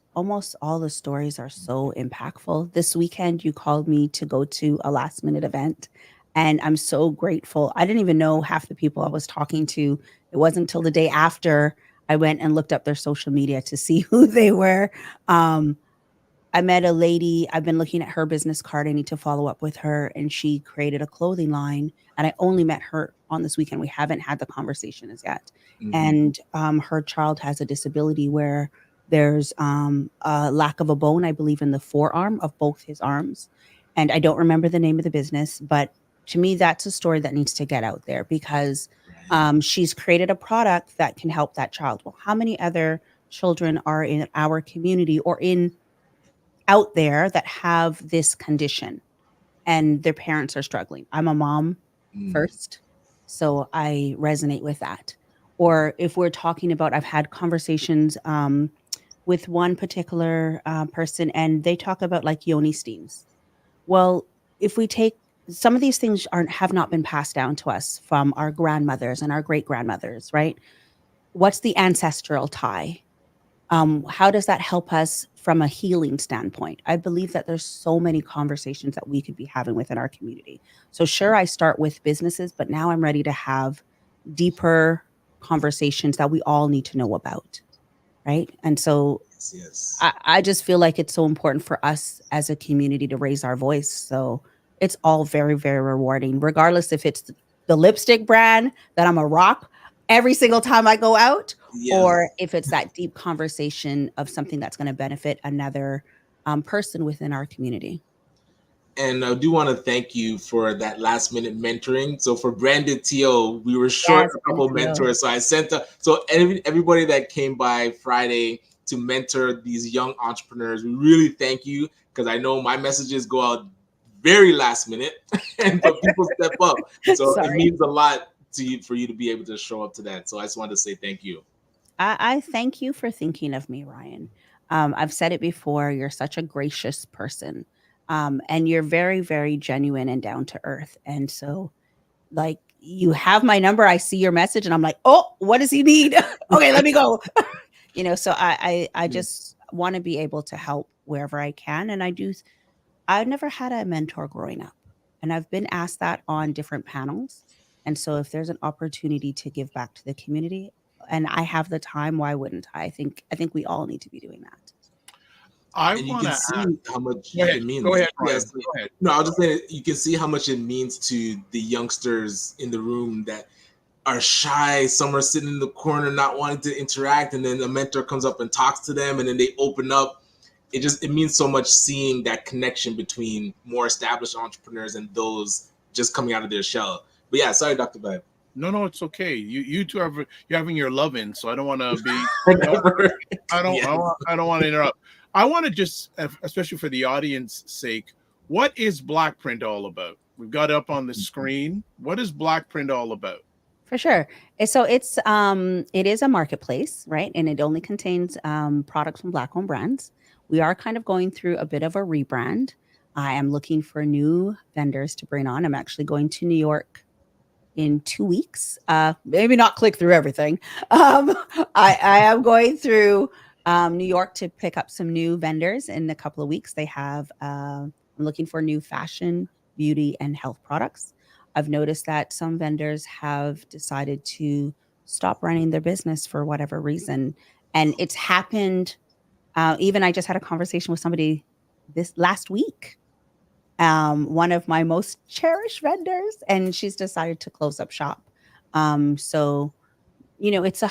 all the stories are so impactful. This weekend, you called me to go to a last minute event, and I'm so grateful. I didn't even know half the people I was talking to. It wasn't until the day after I went and looked up their social media to see who they were. I met a lady. I've been looking at her business card. I need to follow up with her, and she created a clothing line, and I only met her on this weekend. We haven't had the conversation as yet. And her child has a disability where there's a lack of a bone, I believe, in the forearm of both his arms. And I don't remember the name of the business, but to me, that's a story that needs to get out there, because she's created a product that can help that child. Well, how many other children are in our community or out there that have this condition and their parents are struggling? I'm a mom first, so I resonate with that. Or if we're talking about, I've had conversations with one particular person, and they talk about like yoni steams. Well, if we take some of these things have not been passed down to us from our grandmothers and our great grandmothers, right? What's the ancestral tie? How does that help us from a healing standpoint? I believe that there's so many conversations that we could be having within our community. So sure, I start with businesses, but now I'm ready to have deeper conversations that we all need to know about. Right. And so Yes. I just feel like it's so important for us as a community to raise our voice. So it's all very, very rewarding, regardless if it's the lipstick brand that I'm a rock every single time I go out, or if it's that deep conversation of something that's going to benefit another person within our community. And I do want to thank you for that last minute mentoring. So for Branded TO, we were short a couple mentors. So I sent everybody that came by Friday to mentor these young entrepreneurs. We really thank you, because I know my messages go out very last minute and but people step up. So it means a lot to you for you to be able to show up to that. So I just wanted to say thank you. I thank you for thinking of me, Ryan. I've said it before, you're such a gracious person. And you're very, very genuine and down to earth. And so, like, you have my number. I see your message and I'm like, oh, what does he need? Okay, let me go. So I just want to be able to help wherever I can. And I've never had a mentor growing up. And I've been asked that on different panels. And so if there's an opportunity to give back to the community and I have the time, why wouldn't I? I think we all need to be doing that. And you can see how much it means. Go ahead, yes. Go ahead. No, I was just saying, you can see how much it means to the youngsters in the room that are shy. Some are sitting in the corner not wanting to interact, and then a mentor comes up and talks to them, and then they open up. It means so much seeing that connection between more established entrepreneurs and those just coming out of their shell. But yeah, sorry, Dr. Vibe. No, it's okay. You two you're having your love in, so I don't want to be. I don't want to interrupt. I want to just, especially for the audience sake, what is Black Print all about? We've got it up on the screen. What is Black Print all about? For sure. So it is a marketplace, right? And it only contains products from Black-owned brands. We are kind of going through a bit of a rebrand. I am looking for new vendors to bring on. I'm actually going to New York in 2 weeks. Maybe not click through everything. I am going through New York to pick up some new vendors in a couple of weeks. They have, I'm looking for new fashion, beauty, and health products. I've noticed that some vendors have decided to stop running their business for whatever reason. And it's happened. Even I just had a conversation with somebody this last week. One of my most cherished vendors, and she's decided to close up shop. So, it's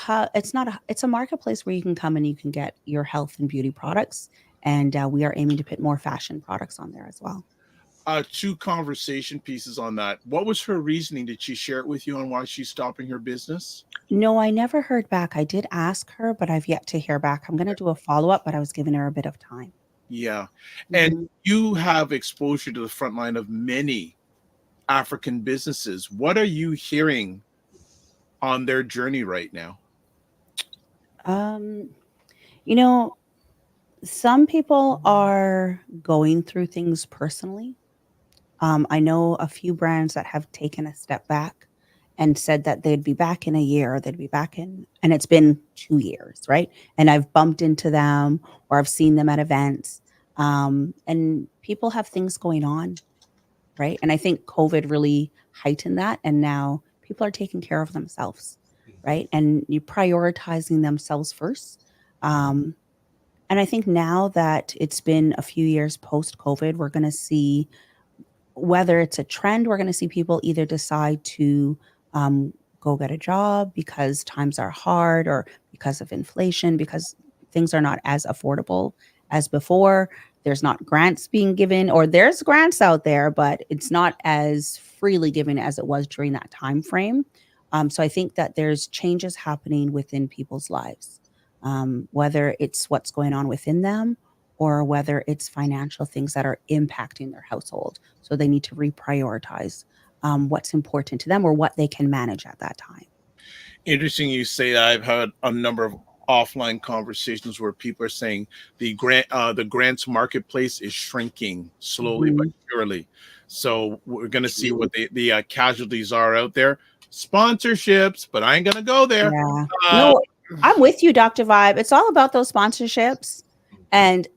a marketplace where you can come and you can get your health and beauty products. And we are aiming to put more fashion products on there as well. 2 conversation pieces on that. What was her reasoning? Did she share it with you on why she's stopping her business? No, I never heard back. I did ask her, but I've yet to hear back. I'm going to do a follow-up, but I was giving her a bit of time. Yeah. And you have exposure to the front line of many African businesses. What are you hearing on their journey right now? Some people are going through things personally. I know a few brands that have taken a step back and said that they'd be back in a year, and it's been 2 years, right? And I've bumped into them or I've seen them at events. And people have things going on, right? And I think COVID really heightened that. And now people are taking care of themselves, right? And you're prioritizing themselves first. And I think now that it's been a few years post-COVID, we're going to see, whether it's a trend, we're going to see people either decide to go get a job because times are hard, or because of inflation, because things are not as affordable as before. There's not grants being given, or there's grants out there, but it's not as freely given as it was during that time frame. So I think that there's changes happening within people's lives, whether it's what's going on within them or whether it's financial things that are impacting their household. So they need to reprioritize what's important to them or what they can manage at that time. Interesting you say that. I've had a number of offline conversations where people are saying the grants marketplace is shrinking slowly but surely. So we're going to see what the casualties are out there. Sponsorships, but I ain't going to go there. Yeah. No, I'm with you, Dr. Vibe. It's all about those sponsorships. And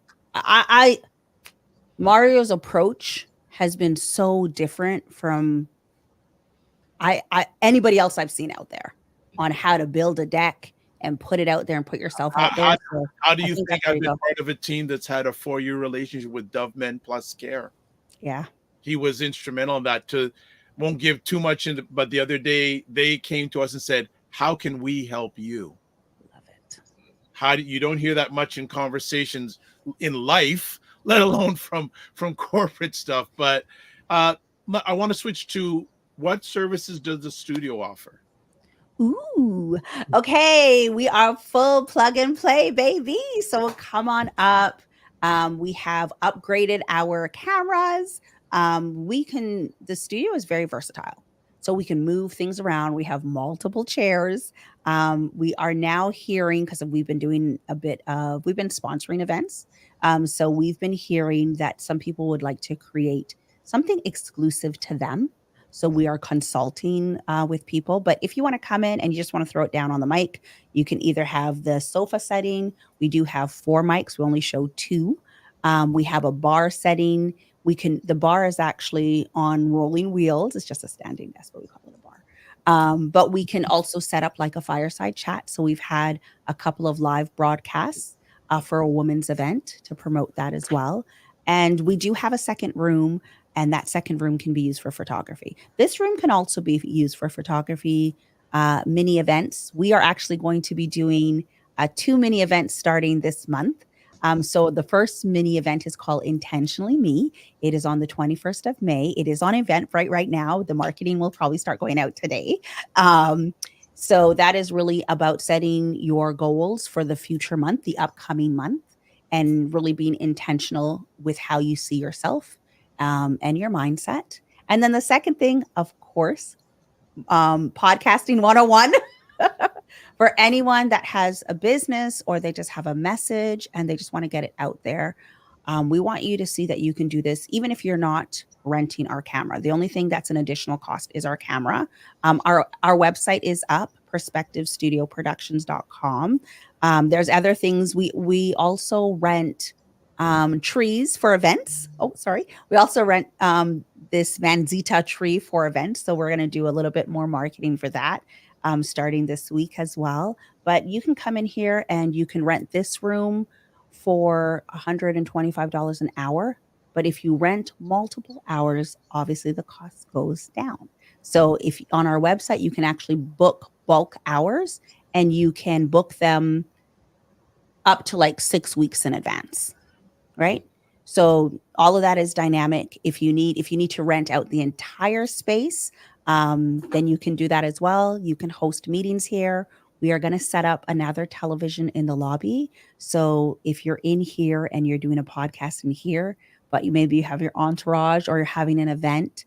Mario's approach has been so different from anybody else I've seen out there on how to build a deck and put it out there and put yourself out How, there. So how do I you think think that's where I've you been go. part of a team that's had a 4-year relationship with Dove Men Plus Care? Yeah. He was instrumental in that. Won't give too much into, but the other day they came to us and said, how can we help you? Love it. You don't hear that much in conversations in life, let alone from corporate stuff. But I want to switch to, what services does the studio offer? Ooh, okay. We are full plug and play, baby. So come on up. We have upgraded our cameras. The studio is very versatile. So we can move things around. We have multiple chairs. We are now hearing, because we've been sponsoring events. So we've been hearing that some people would like to create something exclusive to them. So we are consulting with people. But if you want to come in and you just want to throw it down on the mic, you can either have the sofa setting. We do have 4 mics. We only show 2. We have a bar setting. The bar is actually on rolling wheels. It's just a standing desk, but we call it a bar. But we can also set up like a fireside chat. So we've had a couple of live broadcasts for a women's event to promote that as well. And we do have a second room, and that second room can be used for photography. This room can also be used for photography, mini events. We are actually going to be doing 2 mini events starting this month. So the first mini event is called Intentionally Me. It is on the 21st of May. It is on Eventbrite right now. The marketing will probably start going out today. So that is really about setting your goals for the future month, the upcoming month, and really being intentional with how you see yourself and your mindset. And then the second thing, of course, podcasting 101. For anyone that has a business or they just have a message and they just want to get it out there. We want you to see that you can do this even if you're not renting our camera. The only thing that's an additional cost is our camera. Our website is up, perspectivestudioproductions.com. There's other things. We also rent trees for events. Oh, sorry. We also rent this Manzita tree for events. So we're going to do a little bit more marketing for that starting this week as well. But you can come in here and you can rent this room for $125 an hour. But if you rent multiple hours, obviously the cost goes down. So if on our website, you can actually book bulk hours and you can book them up to like 6 weeks in advance, right? So all of that is dynamic. If you need to rent out the entire space, then you can do that as well. You can host meetings here. We are going to set up another television in the lobby. So if you're in here and you're doing a podcast in here, but you have your entourage or you're having an event,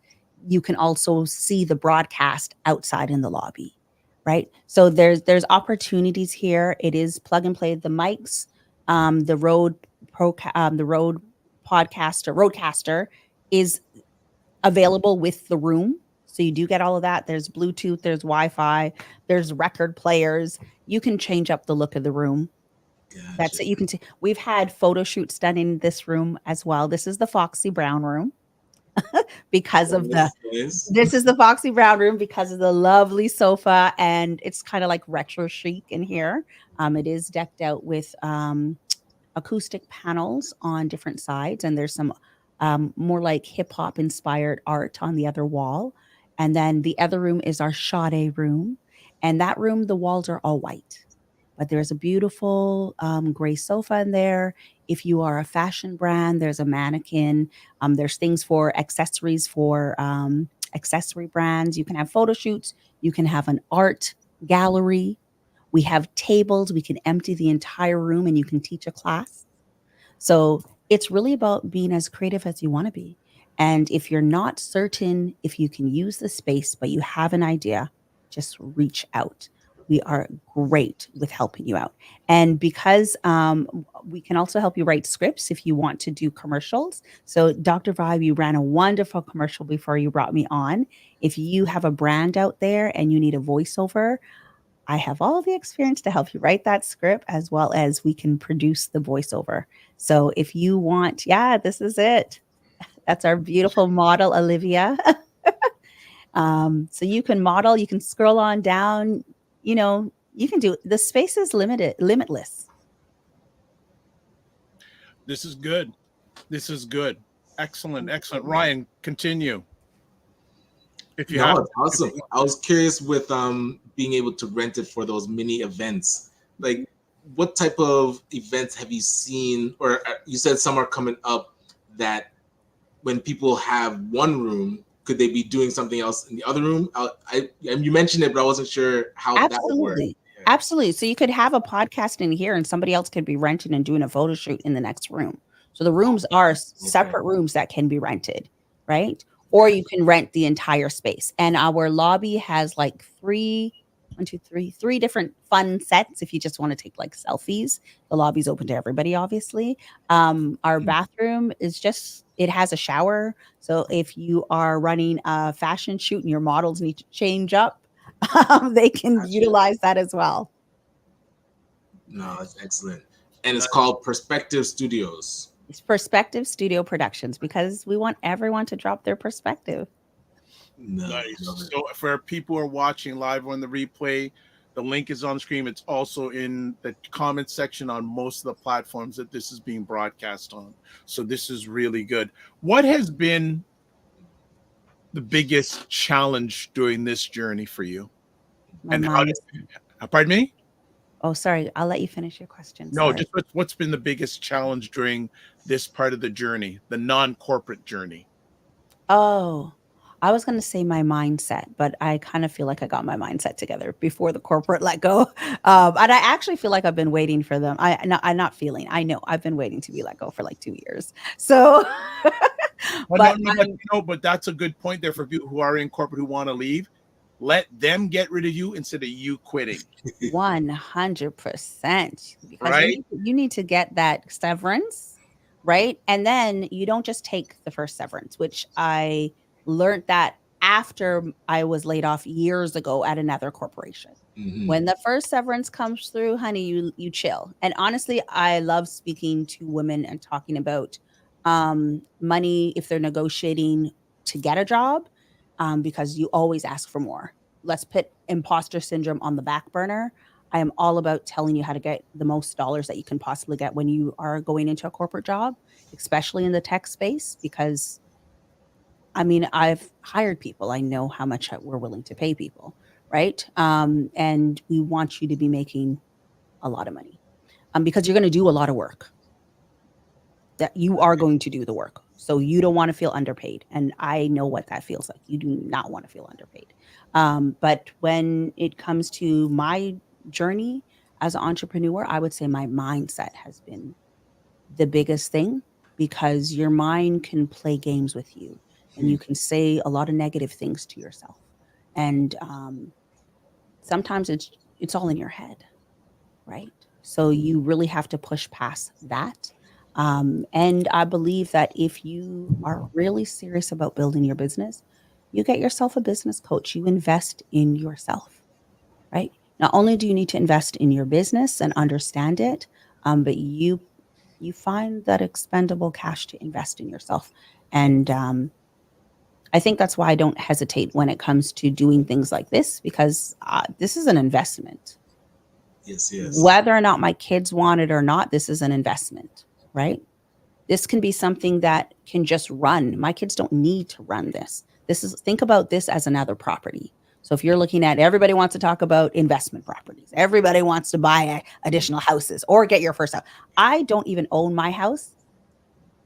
you can also see the broadcast outside in the lobby, right? So there's opportunities here. It is plug and play. The mics, the Rodecaster is available with the room. So you do get all of that. There's Bluetooth, there's Wi-Fi, there's record players. You can change up the look of the room. Gotcha. That's it. You can we've had photo shoots done in this room as well. This is the Foxy Brown room. This is the Foxy Brown room because of the lovely sofa, and it's kind of like retro chic in here. It is decked out with acoustic panels on different sides, and there's some more like hip hop inspired art on the other wall. And then the other room is our Sade room, and that room, the walls are all white, but there's a beautiful gray sofa in there. If you are a fashion brand, there's a mannequin. There's things for accessories for accessory brands. You can have photo shoots. You can have an art gallery. We have tables. We can empty the entire room and you can teach a class. So it's really about being as creative as you want to be. And if you're not certain if you can use the space, but you have an idea, just reach out. We are great with helping you out. And because we can also help you write scripts if you want to do commercials. So Dr. Vibe, you ran a wonderful commercial before you brought me on. If you have a brand out there and you need a voiceover, I have all the experience to help you write that script, as well as we can produce the voiceover. So if you want, this is it. That's our beautiful model, Olivia. So you can model, you can scroll on down, You can do the space is limitless. This is good. This is good. Excellent. Excellent. Ryan, continue. If you have No, it's awesome. I was curious with being able to rent it for those mini events. Like, what type of events have you seen? Or you said some are coming up that when people have one room, could they be doing something else in the other room? You mentioned it, but I wasn't sure how that would work. Yeah. Absolutely. So you could have a podcast in here and somebody else could be renting and doing a photo shoot in the next room. So the rooms are separate rooms that can be rented, right? Or you can rent the entire space. And our lobby has like three different fun sets. If you just want to take like selfies, the lobby's open to everybody, obviously. Our bathroom is it has a shower. So if you are running a fashion shoot and your models need to change up, they can utilize that as well. No, that's excellent. And it's called Perspective Studios. It's Perspective Studio Productions because we want everyone to drop their perspective. Nice. So for people who are watching live on the replay, the link is on the screen. It's also in the comment section on most of the platforms that this is being broadcast on. So this is really good. What has been the biggest challenge during this journey for you? Pardon me? Oh, sorry. I'll let you finish your question. No, just what's been the biggest challenge during this part of the journey, the non-corporate journey? Oh, I was going to say my mindset, but I kind of feel like I got my mindset together before the corporate let go. And I actually feel like I've been waiting for them. I know I've been waiting to be let go for like 2 years. So, but that's a good point there for people who are in corporate who want to leave. Let them get rid of you instead of you quitting. 100%. Because right? you need to get that severance, right? And then you don't just take the first severance, which I learned that after I was laid off years ago at another corporation. Mm-hmm. When the first severance comes through, honey, you chill. And honestly, I love speaking to women and talking about money if they're negotiating to get a job. Because you always ask for more. Let's put imposter syndrome on the back burner. I am all about telling you how to get the most dollars that you can possibly get when you are going into a corporate job, especially in the tech space, because I mean, I've hired people. I know how much we're willing to pay people, right? And we want you to be making a lot of money because you're going to do a lot of work. That you are going to do the work. So you don't want to feel underpaid. And I know what that feels like. You do not want to feel underpaid. But when it comes to my journey as an entrepreneur, I would say my mindset has been the biggest thing because your mind can play games with you and you can say a lot of negative things to yourself. And sometimes it's all in your head, right? So you really have to push past that. And I believe that if you are really serious about building your business, you get yourself a business coach. You invest in yourself, right? Not only do you need to invest in your business and understand it, but you find that expendable cash to invest in yourself. And I think that's why I don't hesitate when it comes to doing things like this, because this is an investment. Yes. Whether or not my kids want it or not, this is an investment. Right? This can be something that can just run. My kids don't need to run this. Think about this as another property. So if you're looking at, everybody wants to talk about investment properties. Everybody wants to buy additional houses or get your first house. I don't even own my house,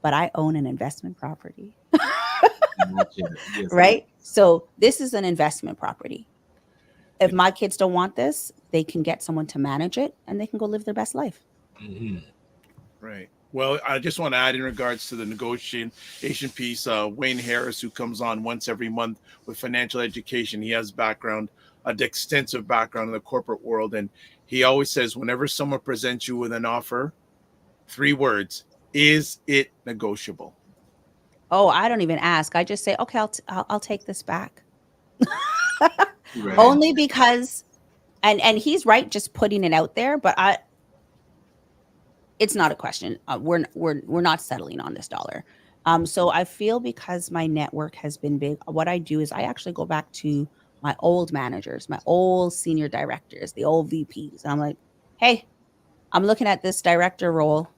but I own an investment property. Yes. Right? So this is an investment property. If my kids don't want this, they can get someone to manage it and they can go live their best life. Mm-hmm. Right. Well, I just want to add in regards to the negotiation piece, Wayne Harris, who comes on once every month with financial education. He has an extensive background in the corporate world. And he always says, whenever someone presents you with an offer, 3 words, is it negotiable? Oh, I don't even ask. I just say, okay, I'll take this back. Right. Only because, and he's right, just putting it out there, but it's not a question. We're not settling on this dollar. So I feel because my network has been big, what I do is I actually go back to my old managers, my old senior directors, the old VPs. And I'm like, hey, I'm looking at this director role.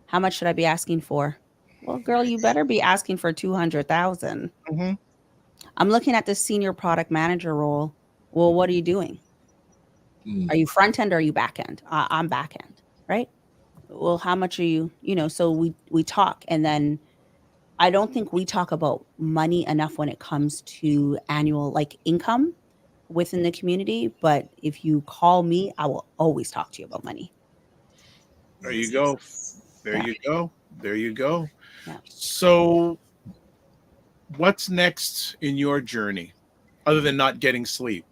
How much should I be asking for? Well, girl, you better be asking for 200,000. Mhm. I'm looking at the senior product manager role. Well, what are you doing? Are you front end or are you back end? I'm back end, right? Well, how much are you? So we talk, and then I don't think we talk about money enough when it comes to annual like income within the community. But if you call me, I will always talk to you about money. There you go. There Yeah. you go. There you go. Yeah. So, what's next in your journey, other than not getting sleep?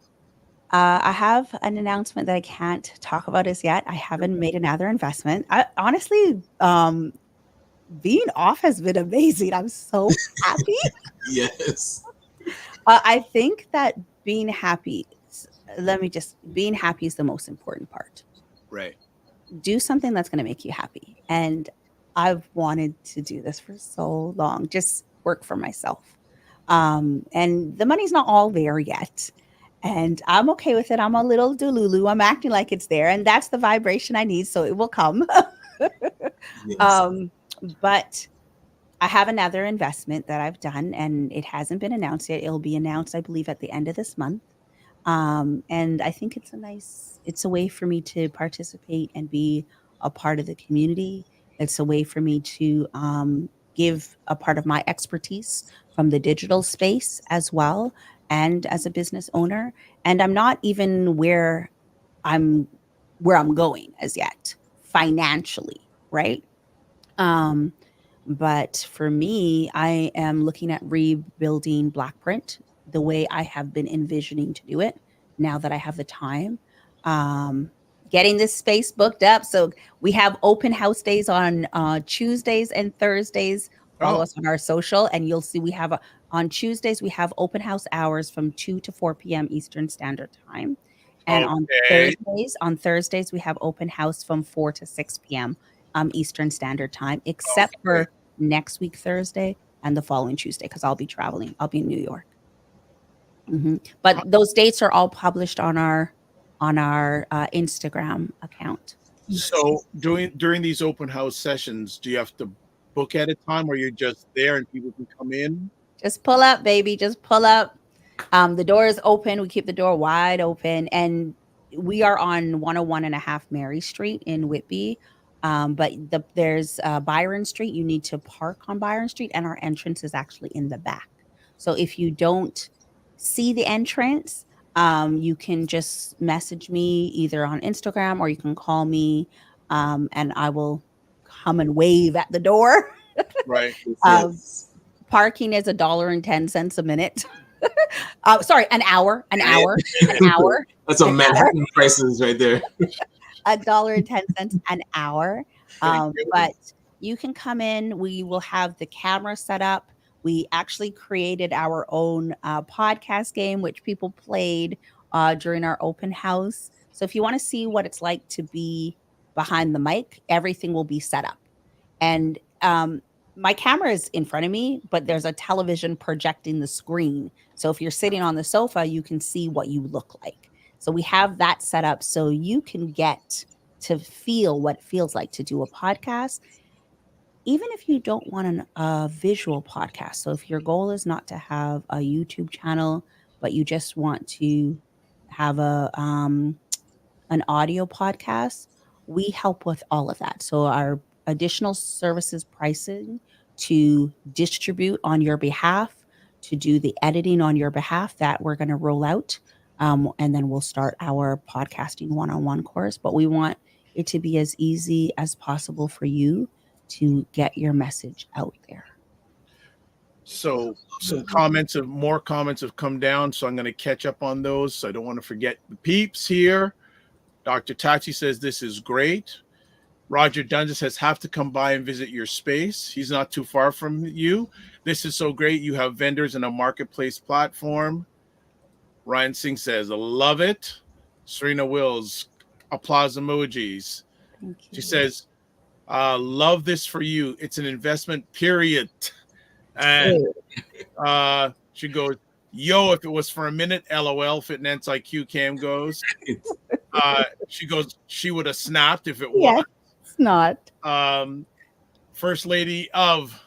I have an announcement that I can't talk about as yet. I haven't made another investment. I honestly, being off has been amazing. I'm so happy. Yes. I think that being happy, being happy is the most important part. Right. Do something that's going to make you happy. And I've wanted to do this for so long, just work for myself. And the money's not all there yet. And I'm okay with it. I'm a little delulu. I'm acting like it's there. And that's the vibration I need. So it will come. Yes. But I have another investment that I've done, and it hasn't been announced yet. It'll be announced, I believe, at the end of this month. And I think it's a way for me to participate and be a part of the community. It's a way for me to give a part of my expertise from the digital space as well, and as a business owner. And I'm not even I'm where I'm going as yet financially, right? But for me, I am looking at rebuilding Blackprint the way I have been envisioning to do it now that I have the time. Getting this space booked up. So we have open house days on Tuesdays and Thursdays. Follow us on our social, and you'll see on Tuesdays, we have open house hours from 2 to 4 p.m. Eastern Standard Time. And Okay. on Thursdays, we have open house from 4 to 6 p.m. Eastern Standard Time, except for next week, Thursday, and the following Tuesday, because I'll be traveling. I'll be in New York. But those dates are all published on our Instagram account. So during these open house sessions, do you have to book at a time, or you're just there and people can come in? Just pull up, baby. Just pull up. The door is open. We keep the door wide open, and we are on 101.5 Mary Street in Whitby. But there's Byron Street. You need to park on Byron Street, and our entrance is actually in the back. So if you don't see the entrance, you can just message me either on Instagram, or you can call me, and I will come and wave at the door. Right. Parking is $1.10 a minute. Sorry, an hour. An hour. That's a Manhattan prices right there. $1.10 an hour. But you can come in. We will have the camera set up. We actually created our own podcast game, which people played during our open house. So if you want to see what it's like to be behind the mic, everything will be set up. And my camera is in front of me, but there's a television projecting the screen. So if you're sitting on the sofa, you can see what you look like. So we have that set up so you can get to feel what it feels like to do a podcast, even if you don't want a visual podcast. So if your goal is not to have a YouTube channel, but you just want to have an audio podcast, we help with all of that. So our additional services pricing to distribute on your behalf, to do the editing on your behalf, that we're going to roll out. And then we'll start our podcasting one-on-one course. But we want it to be as easy as possible for you to get your message out there. So more comments have come down, so I'm going to catch up on those. So I don't want to forget the peeps here. Dr. Tachi says this is great. Roger Dundas says have to come by and visit your space. He's not too far from you. This is so great. You have vendors and a marketplace platform. Ryan Singh says, I love it. Serena Wills, applause emojis. Thank you. She says, love this for you. It's an investment, period. And she goes, Yo, if it was for a minute, LOL, Fitness IQ Cam goes. She goes, she would have snapped if it was. Yes, it's not. First Lady of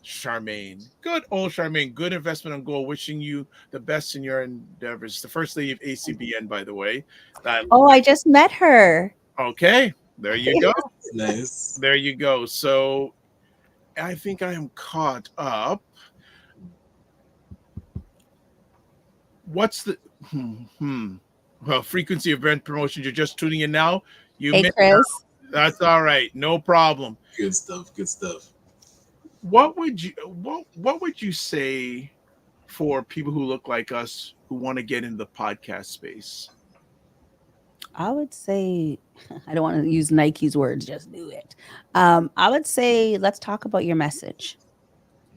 Charmaine. Good old Charmaine. Good investment on goal. Wishing you the best in your endeavors. The First Lady of ACBN, by the way. Oh, I just met her. Okay. There you go. Nice. There you go. So I think I am caught up. What's the well, frequency of brand promotions? You're just tuning in now. Hey, Chris. That's all right. No problem. Good stuff. Good stuff. What would you say for people who look like us who want to get into the podcast space? I would say, I don't want to use Nike's words, just do it. I would say, let's talk about your message.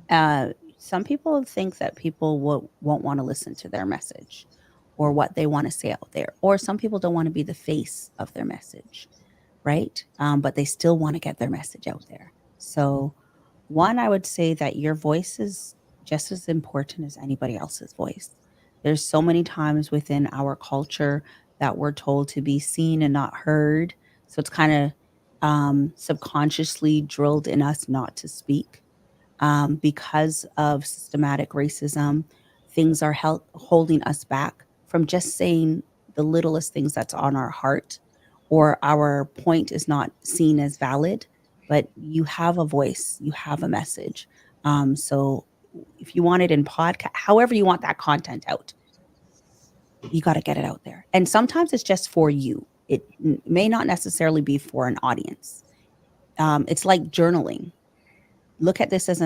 Some people think that people won't want to listen to their message or what they want to say out there. Or some people don't want to be the face of their message, right? But they still want to get their message out there. So one, I would say that your voice is just as important as anybody else's voice. There's so many times within our culture that we're told to be seen and not heard. So it's kind of subconsciously drilled in us not to speak. Because of systematic racism, things are holding us back from just saying the littlest things that's on our heart, or our point is not seen as valid, but you have a voice, you have a message. So if you want it in podcast, however you want that content out, you got to get it out there. And sometimes it's just for you. It may not necessarily be for an audience. It's like journaling. Look at this as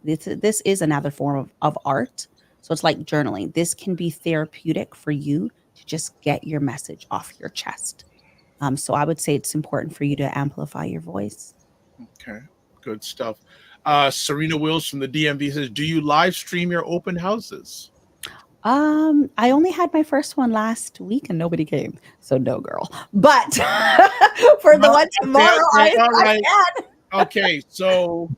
this is another form of art. So it's like journaling. This can be therapeutic for you to just get your message off your chest. So I would say it's important for you to amplify your voice. Okay, good stuff. Serena Wills from the DMV says, do you live stream your open houses? I only had my first one last week and nobody came. So no, girl. But for the one tomorrow, I can. Okay, so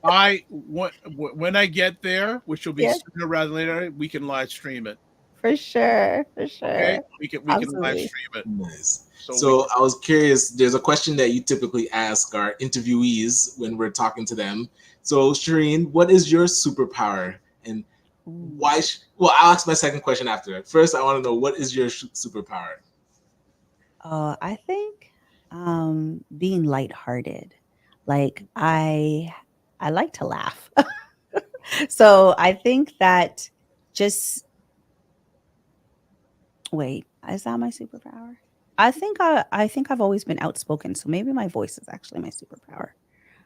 when I get there, which will be sooner rather than later, we can live stream it. For sure. Okay, we can live stream it. Nice. So I was curious. There's a question that you typically ask our interviewees when we're talking to them. So Shereen, what is your superpower, and why? Well, I'll ask my second question after that. First, I want to know, what is your superpower? I think being lighthearted. Like I like to laugh. So I think that is that my superpower? I think I've always been outspoken. So maybe my voice is actually my superpower.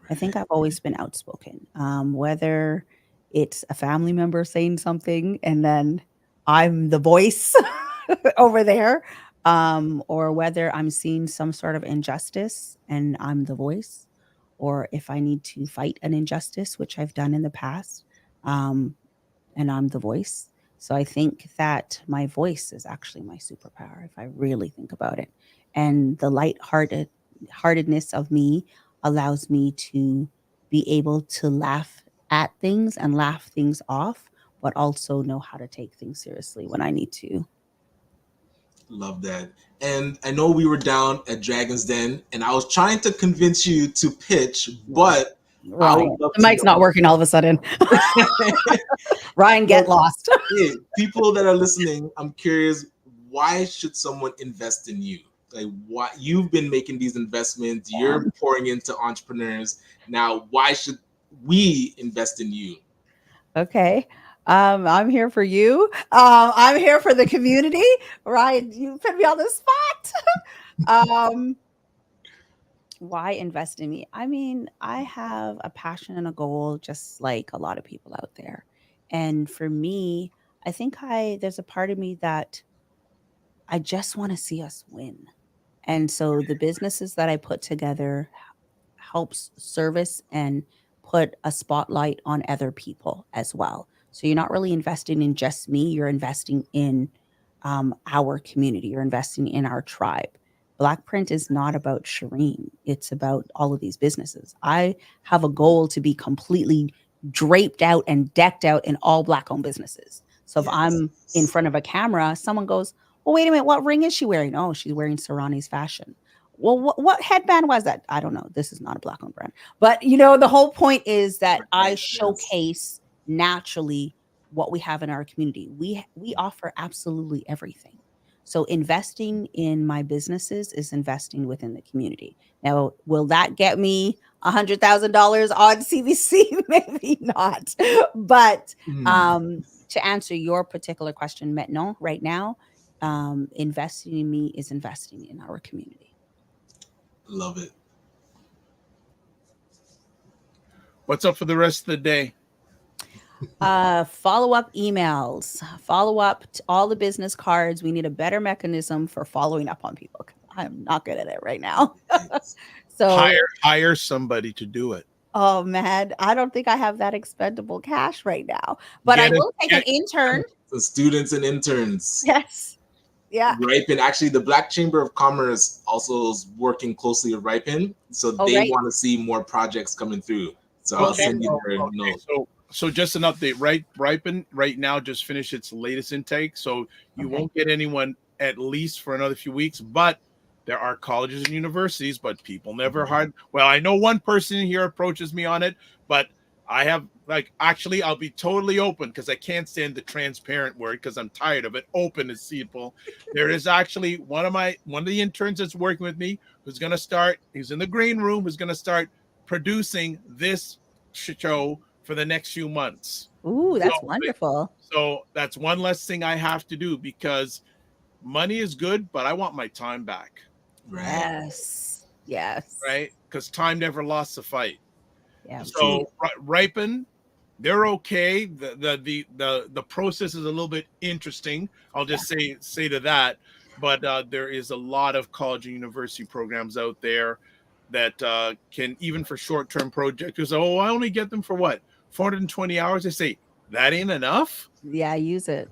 I think I've always been outspoken. Whether it's a family member saying something and then I'm the voice over there, or whether I'm seeing some sort of injustice and I'm the voice, or if I need to fight an injustice, which I've done in the past, and I'm the voice. So I think that my voice is actually my superpower, if I really think about it. And the lightheartedness of me allows me to be able to laugh at things and laugh things off, but also know how to take things seriously when I need to. Love that. And I know we were down at Dragon's Den, and I was trying to convince you to pitch, but Ryan, the mic's not working all of a sudden. Ryan, get lost. People that are listening, I'm curious, why should someone invest in you? Like, why you've been making these investments, you're pouring into entrepreneurs. Now, why should we invest in you? Okay. I'm here for you. I'm here for the community. Ryan, you put me on the spot. Why invest in me? I mean, I have a passion and a goal, just like a lot of people out there. And for me, I think there's a part of me that I just want to see us win. And so the businesses that I put together helps service and put a spotlight on other people as well. So you're not really investing in just me, you're investing in our community, you're investing in our tribe. Black Print is not about Shereen. It's about all of these businesses. I have a goal to be completely draped out and decked out in all Black-owned businesses. So if Yes. I'm in front of a camera, someone goes, well, wait a minute, what ring is she wearing? Oh, she's wearing Serrani's fashion. Well, what headband was that? I don't know. This is not a Black-owned brand. But, the whole point is that I showcase naturally what we have in our community. We offer absolutely everything. So investing in my businesses is investing within the community. Now, will that get me $100,000 on CBC? Maybe not. But to answer your particular question, maintenant, right now, investing in me is investing in our community. Love it. What's up for the rest of the day? Follow-up emails, follow up to all the business cards. We need a better mechanism for following up on people. I'm not good at it right now. So hire somebody to do it. Oh man, I don't think I have that expendable cash right now, but I will take an intern. The students and interns. Yes. Yeah. Ripen. Actually, the Black Chamber of Commerce also is working closely with Ripen. So they want to see more projects coming through. So I'll send you their note. So just an update, right? Ripen right now just finished its latest intake. So you won't get anyone at least for another few weeks, but there are colleges and universities, but people never hard. Well, I know one person here approaches me on it, but I have actually, I'll be totally open because I can't stand the transparent word because I'm tired of it. Open as people. There is actually one of the interns that's working with me who's going to start. He's in the green room. Who's going to start producing this show for the next few months. Ooh, that's wonderful. So that's one less thing I have to do because money is good, but I want my time back. Right. Yes. Right? Because time never lost a fight. Yeah. So Ripen, they're okay. The process is a little bit interesting. I'll just say to that. But there is a lot of college and university programs out there that can, even for short-term projects, I only get them for what? 420 hours. They say that ain't enough. Yeah, use it.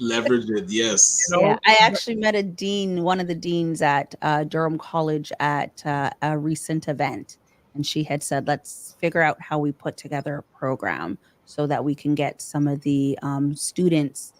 Leverage it, yes. Yeah, I actually met one of the deans at Durham College at a recent event, and she had said, let's figure out how we put together a program so that we can get some of the students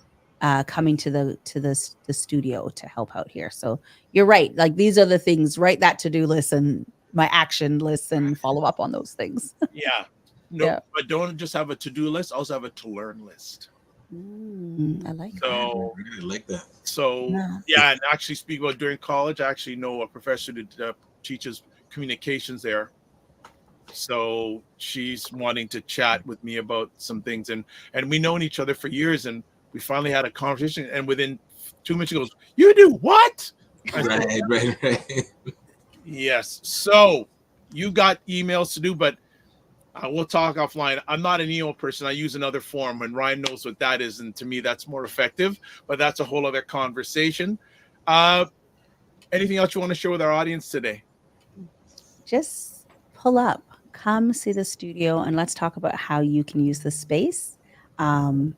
coming to the studio to help out here. So you're right. Like, these are the things, write that to-do list and my action list and follow up on those things. Yeah. No, but don't just have a to-do list, also have a to-learn list. I like that. I like that. So and actually, speak about during college, I actually know a professor that teaches communications there. So she's wanting to chat with me about some things, and we known each other for years, and we finally had a conversation, and within 2 minutes she goes, "You do what?" Right. Yes. So you got emails to do, but we'll talk offline. I'm not an email person. I use another form, and Ryan knows what that is, and to me, that's more effective. But that's a whole other conversation. Anything else you want to share with our audience today? Just pull up, come see the studio, and let's talk about how you can use the space. I'm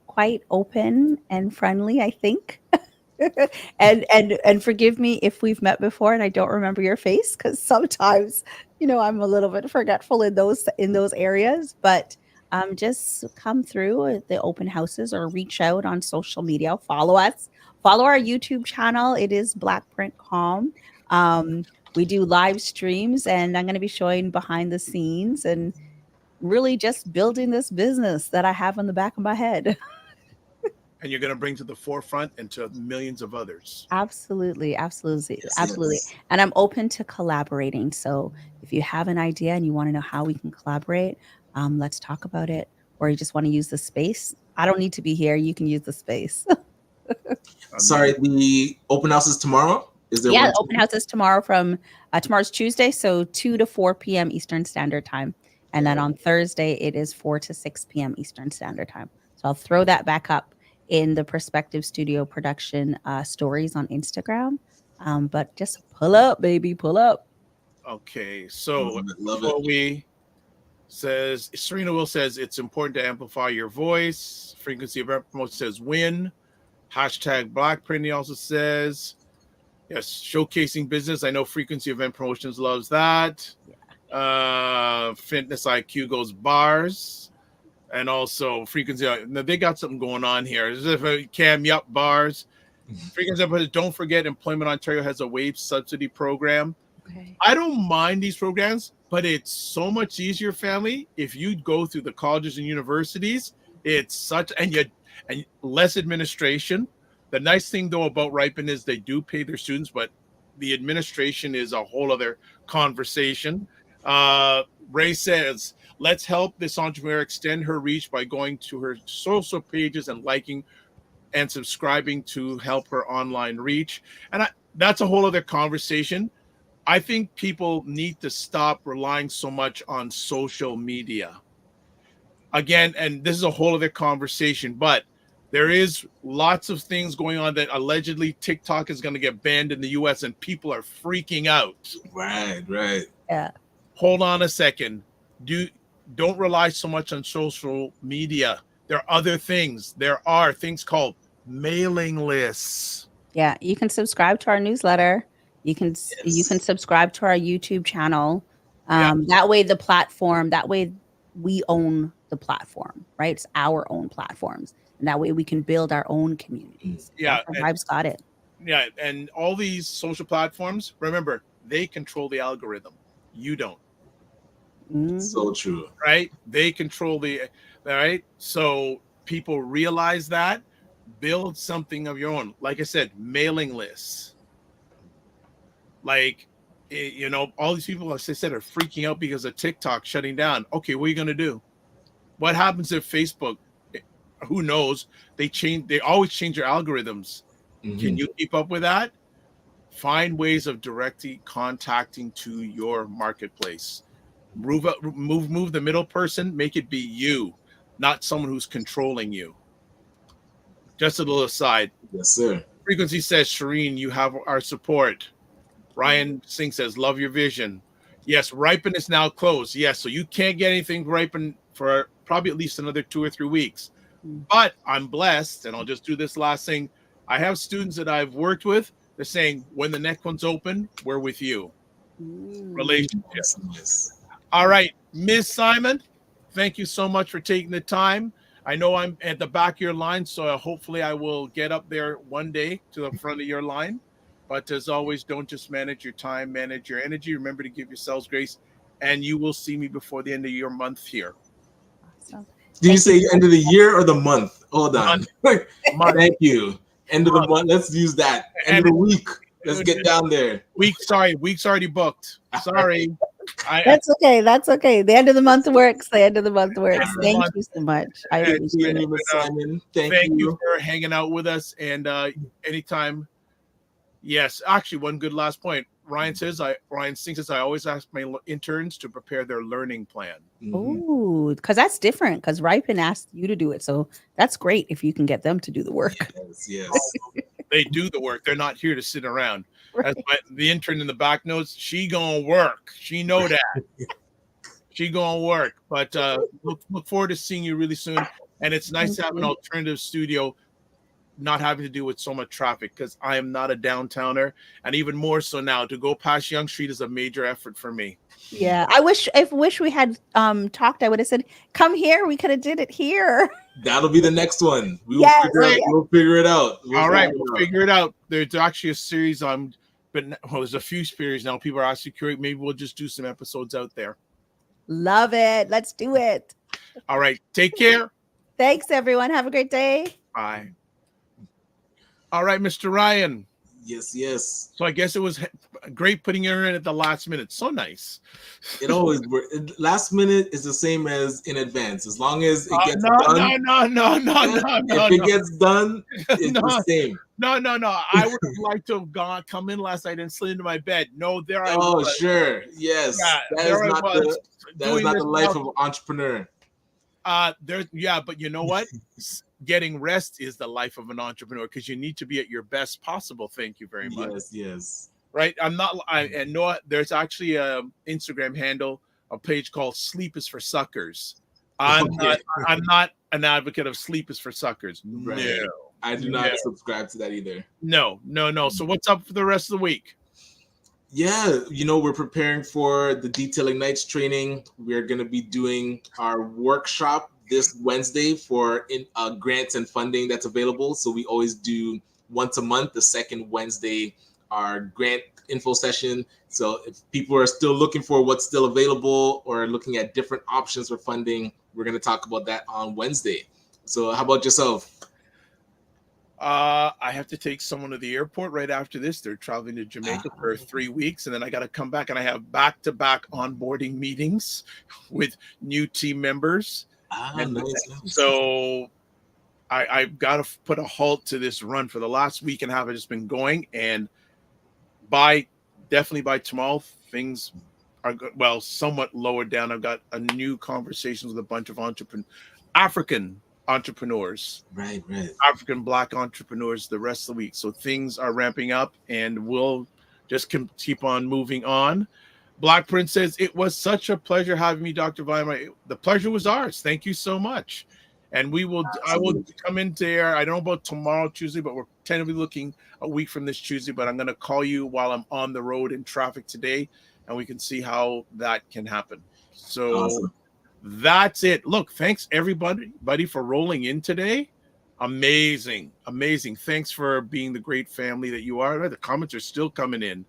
quite open and friendly, I think. and forgive me if we've met before and I don't remember your face, because sometimes I'm a little bit forgetful in those areas, but just come through the open houses or reach out on social media. Follow our YouTube channel. It is Black Print Com. We do live streams, and I'm going to be showing behind the scenes and really just building this business that I have on the back of my head. And you're going to bring to the forefront and to millions of others. Absolutely. Yes. And I'm open to collaborating. So if you have an idea and you want to know how we can collaborate, let's talk about it. Or you just want to use the space, I don't need to be here. You can use the space. Sorry, the open house is tomorrow? Is there the open house is tomorrow tomorrow's Tuesday, so 2 to 4 p.m. Eastern Standard Time. And then on Thursday, it is 4 to 6 p.m. Eastern Standard Time. So I'll throw that back up in the Perspective Studio production stories on Instagram. But just pull up, baby, pull up. Okay, so Serena Will says it's important to amplify your voice. Frequency of Event Promotion says win. Hashtag Black Printing also says, yes, showcasing business. I know Frequency of Event Promotions loves that. Fitness IQ goes bars, and also Frequency. They got something going on here. As if Cam Yup bars. Frequency, but don't forget, Employment Ontario has a wage subsidy program. Okay. I don't mind these programs, but it's so much easier, family, if you go through the colleges and universities. It's such and less administration. The nice thing though about Ripen is they do pay their students, but the administration is a whole other conversation. Ray says, let's help this entrepreneur extend her reach by going to her social pages and liking and subscribing to help her online reach. And that's a whole other conversation. I think people need to stop relying so much on social media. Again, and this is a whole other conversation, but there is lots of things going on that allegedly TikTok is going to get banned in the US and people are freaking out. Right. Yeah. Hold on a second. Don't rely so much on social media. There are other things. There are things called mailing lists. Yeah, you can subscribe to our newsletter. You can subscribe to our YouTube channel. That way we own the platform, right? It's our own platforms. And that way we can build our own communities. Yeah. Vibez got it. Yeah. And all these social platforms, remember, they control the algorithm. You don't. So true. Right? They control right? So people realize that. Build something of your own. Like I said, mailing lists. Like, all these people, as I said, are freaking out because of TikTok shutting down. Okay, what are you going to do? What happens if Facebook, who knows? They always change their algorithms. Mm-hmm. Can you keep up with that? Find ways of directly contacting to your marketplace. Move the middle person, make it be you, not someone who's controlling you. Just a little aside. Yes, sir. Frequency says, Shereen, you have our support. Ryan Singh says, love your vision. Yes, Ripen is now closed. Yes, so you can't get anything Ripen for probably at least another 2 or 3 weeks. But I'm blessed, and I'll just do this last thing. I have students that I've worked with. They're saying, when the next one's open, we're with you. Relationships. Yes. All right, Ms. Simon, thank you so much for taking the time. I know I'm at the back of your line, so hopefully I will get up there one day to the front of your line. But as always, don't just manage your time, manage your energy. Remember to give yourselves grace, and you will see me before the end of your month here. Awesome. Did you say end of the year or the month? Hold on. Thank you. End of the month. Let's use that. End of the week. Let's get down there. Week's already booked. Sorry. That's okay. That's okay. The end of the month works. Thank you so much. I appreciate it. Simon. Thank you for hanging out with us. And anytime. Yes, actually, one good last point. Ryan Singh says, I always ask my interns to prepare their learning plan. Oh, because that's different. Because Ripen asked you to do it. So that's great if you can get them to do the work. Yes. They do the work. They're not here to sit around. Right. As the intern in the back knows, she gonna work. She know that. She gonna work. But look forward to seeing you really soon. And it's nice to have an alternative studio, not having to deal with so much traffic, because I am not a downtowner, and even more so now to go past Yonge Street is a major effort for me. Yeah, I wish we had talked. I would have said, "Come here. We could have did it here." That'll be the next one. We'll figure it out. We'll figure it out. There's actually a series there's a few series now. People are actually curious. Maybe we'll just do some episodes out there. Love it. Let's do it. All right. Take care. Thanks, everyone. Have a great day. Bye. All right, Mr. Ryan. Yes. So I guess it was great putting her in at the last minute. So nice. It always works. Last minute is the same as in advance. As long as it gets done. No. If it gets done, it's the same. No. I would have liked to have come in last night and slid into my bed. No, there I was. Oh, sure. Yes. Yeah, that is not the life of an entrepreneur. But you know what? Getting rest is the life of an entrepreneur, because you need to be at your best possible. Thank you very much. Yes. Right. And Noah, there's actually a Instagram handle, a page called Sleep is for Suckers. I'm not an advocate of sleep is for suckers. Right. No. I do not subscribe to that either. No. So what's up for the rest of the week? Yeah, we're preparing for the Detailing Nights training. We're going to be doing our workshop this Wednesday for grants and funding that's available. So we always do once a month, the second Wednesday, our grant info session. So if people are still looking for what's still available or looking at different options for funding, we're going to talk about that on Wednesday. So how about yourself? I have to take someone to the airport right after this. They're traveling to Jamaica for 3 weeks, and then I got to come back, and I have back-to-back onboarding meetings with new team members. Nice. So I've got to put a halt to this run. For the last week and a half, I've just been going, and definitely by tomorrow, things are somewhat lowered down. I've got a new conversations with a bunch of African entrepreneurs, right, African Black entrepreneurs the rest of the week. So things are ramping up, and we'll just keep on moving on. Black Prince says, it was such a pleasure having me, Dr. Weimar. The pleasure was ours. Thank you so much. And I will come in there. I don't know about tomorrow, Tuesday, but we're tentatively looking a week from this Tuesday. But I'm going to call you while I'm on the road in traffic today, and we can see how that can happen. So awesome. That's it. Look, thanks everybody for rolling in today. Amazing. Thanks for being the great family that you are. The comments are still coming in.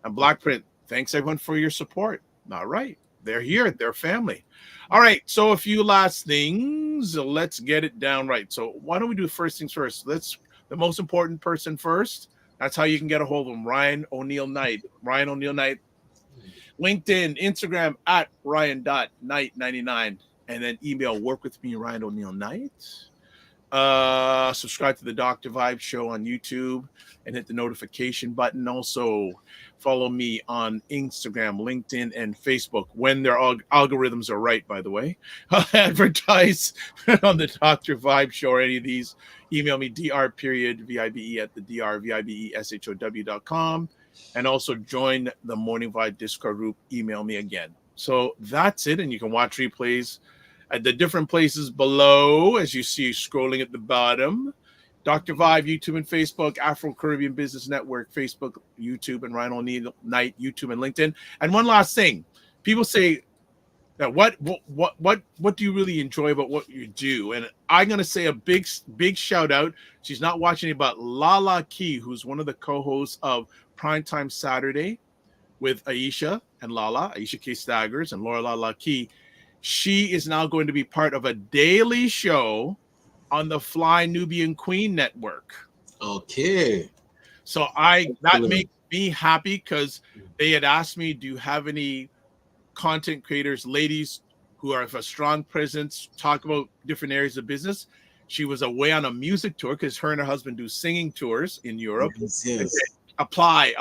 And Black Print, thanks everyone for your support. All right. They're here. They're family. All right. So a few last things. Let's get it down right. So why don't we do first things first? The most important person first. That's how you can get a hold of him. Ryan Oneil Knight. Ryan Oneil Knight. LinkedIn, Instagram at Ryan.Knight99. And then email workwithme, Ryan Oneil Knight. Subscribe to the Dr. Vibe Show on YouTube and hit the notification button. Also, follow me on Instagram, LinkedIn, and Facebook when their algorithms are right, by the way. Advertise on the Dr. Vibe Show or any of these. Email me, dr.vibe at the drvibeshow.com. And also join the Morning Vibe Discord group. Email me again. So that's it. And you can watch replays at the different places below, as you see scrolling at the bottom. Dr. Vibe, YouTube and Facebook, Afro Caribbean Business Network, Facebook, YouTube, and Ryan Oneil Knight, YouTube and LinkedIn. And one last thing. People say, what do you really enjoy about what you do? And I'm going to say a big shout out. She's not watching it, but Lala Key, who's one of the co-hosts of Primetime Saturday with Aisha K. Staggers and Laura Lala Key. She is now going to be part of a daily show on the Fly Nubian Queen Network. Okay. So that makes me happy because they had asked me, do you have any content creators, ladies who have a strong presence, talk about different areas of business? She was away on a music tour because her and her husband do singing tours in Europe. Yes. Apply.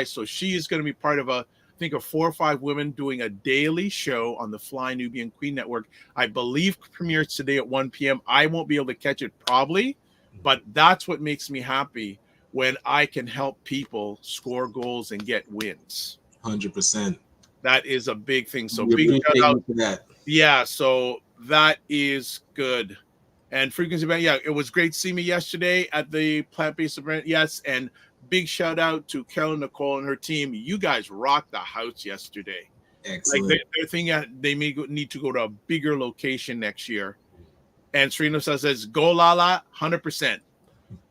So she is going to be part of I think of 4 or 5 women doing a daily show on the Fly Nubian Queen Network. I believe premieres today at 1 p.m. I won't be able to catch it probably, but that's what makes me happy when I can help people score goals and get wins. 100%. That is a big thing. So we big shout out for that. Yeah, so that is good. And Frequency Band, it was great seeing me yesterday at the plant-based event. Yes, and big shout out to Carolyn Nicole and her team. You guys rocked the house yesterday. Excellent. Like they're thinking they may need to go to a bigger location next year. And Serena says, go Lala, 100%.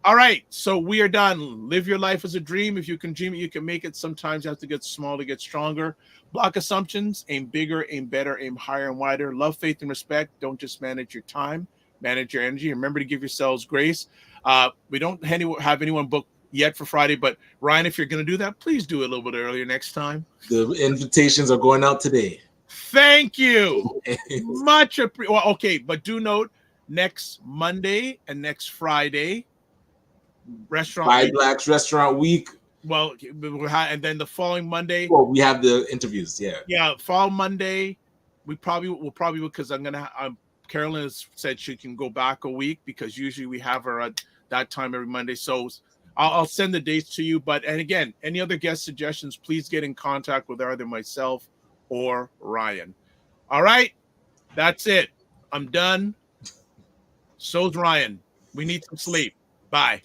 All right, so we are done. Live your life as a dream. If you can dream it, you can make it. Sometimes you have to get small to get stronger. Block assumptions. Aim bigger, aim better, aim higher and wider. Love, faith, and respect. Don't just manage your time. Manage your energy. Remember to give yourselves grace. We don't have anyone booked yet for Friday, but Ryan, if you're going to do that, please do it a little bit earlier next time. The invitations are going out today. Thank you. Much appreciated. Well, okay, but do note, next Monday and next Friday, Five Blacks Restaurant Week. Well, and then the following Monday. Well, we have the interviews. Yeah. Fall Monday. We'll probably because Carolyn has said she can go back a week because usually we have her at that time every Monday. So I'll send the dates to you. And again, any other guest suggestions, please get in contact with either myself or Ryan. All right. That's it. I'm done. So's Ryan. We need some sleep. Bye.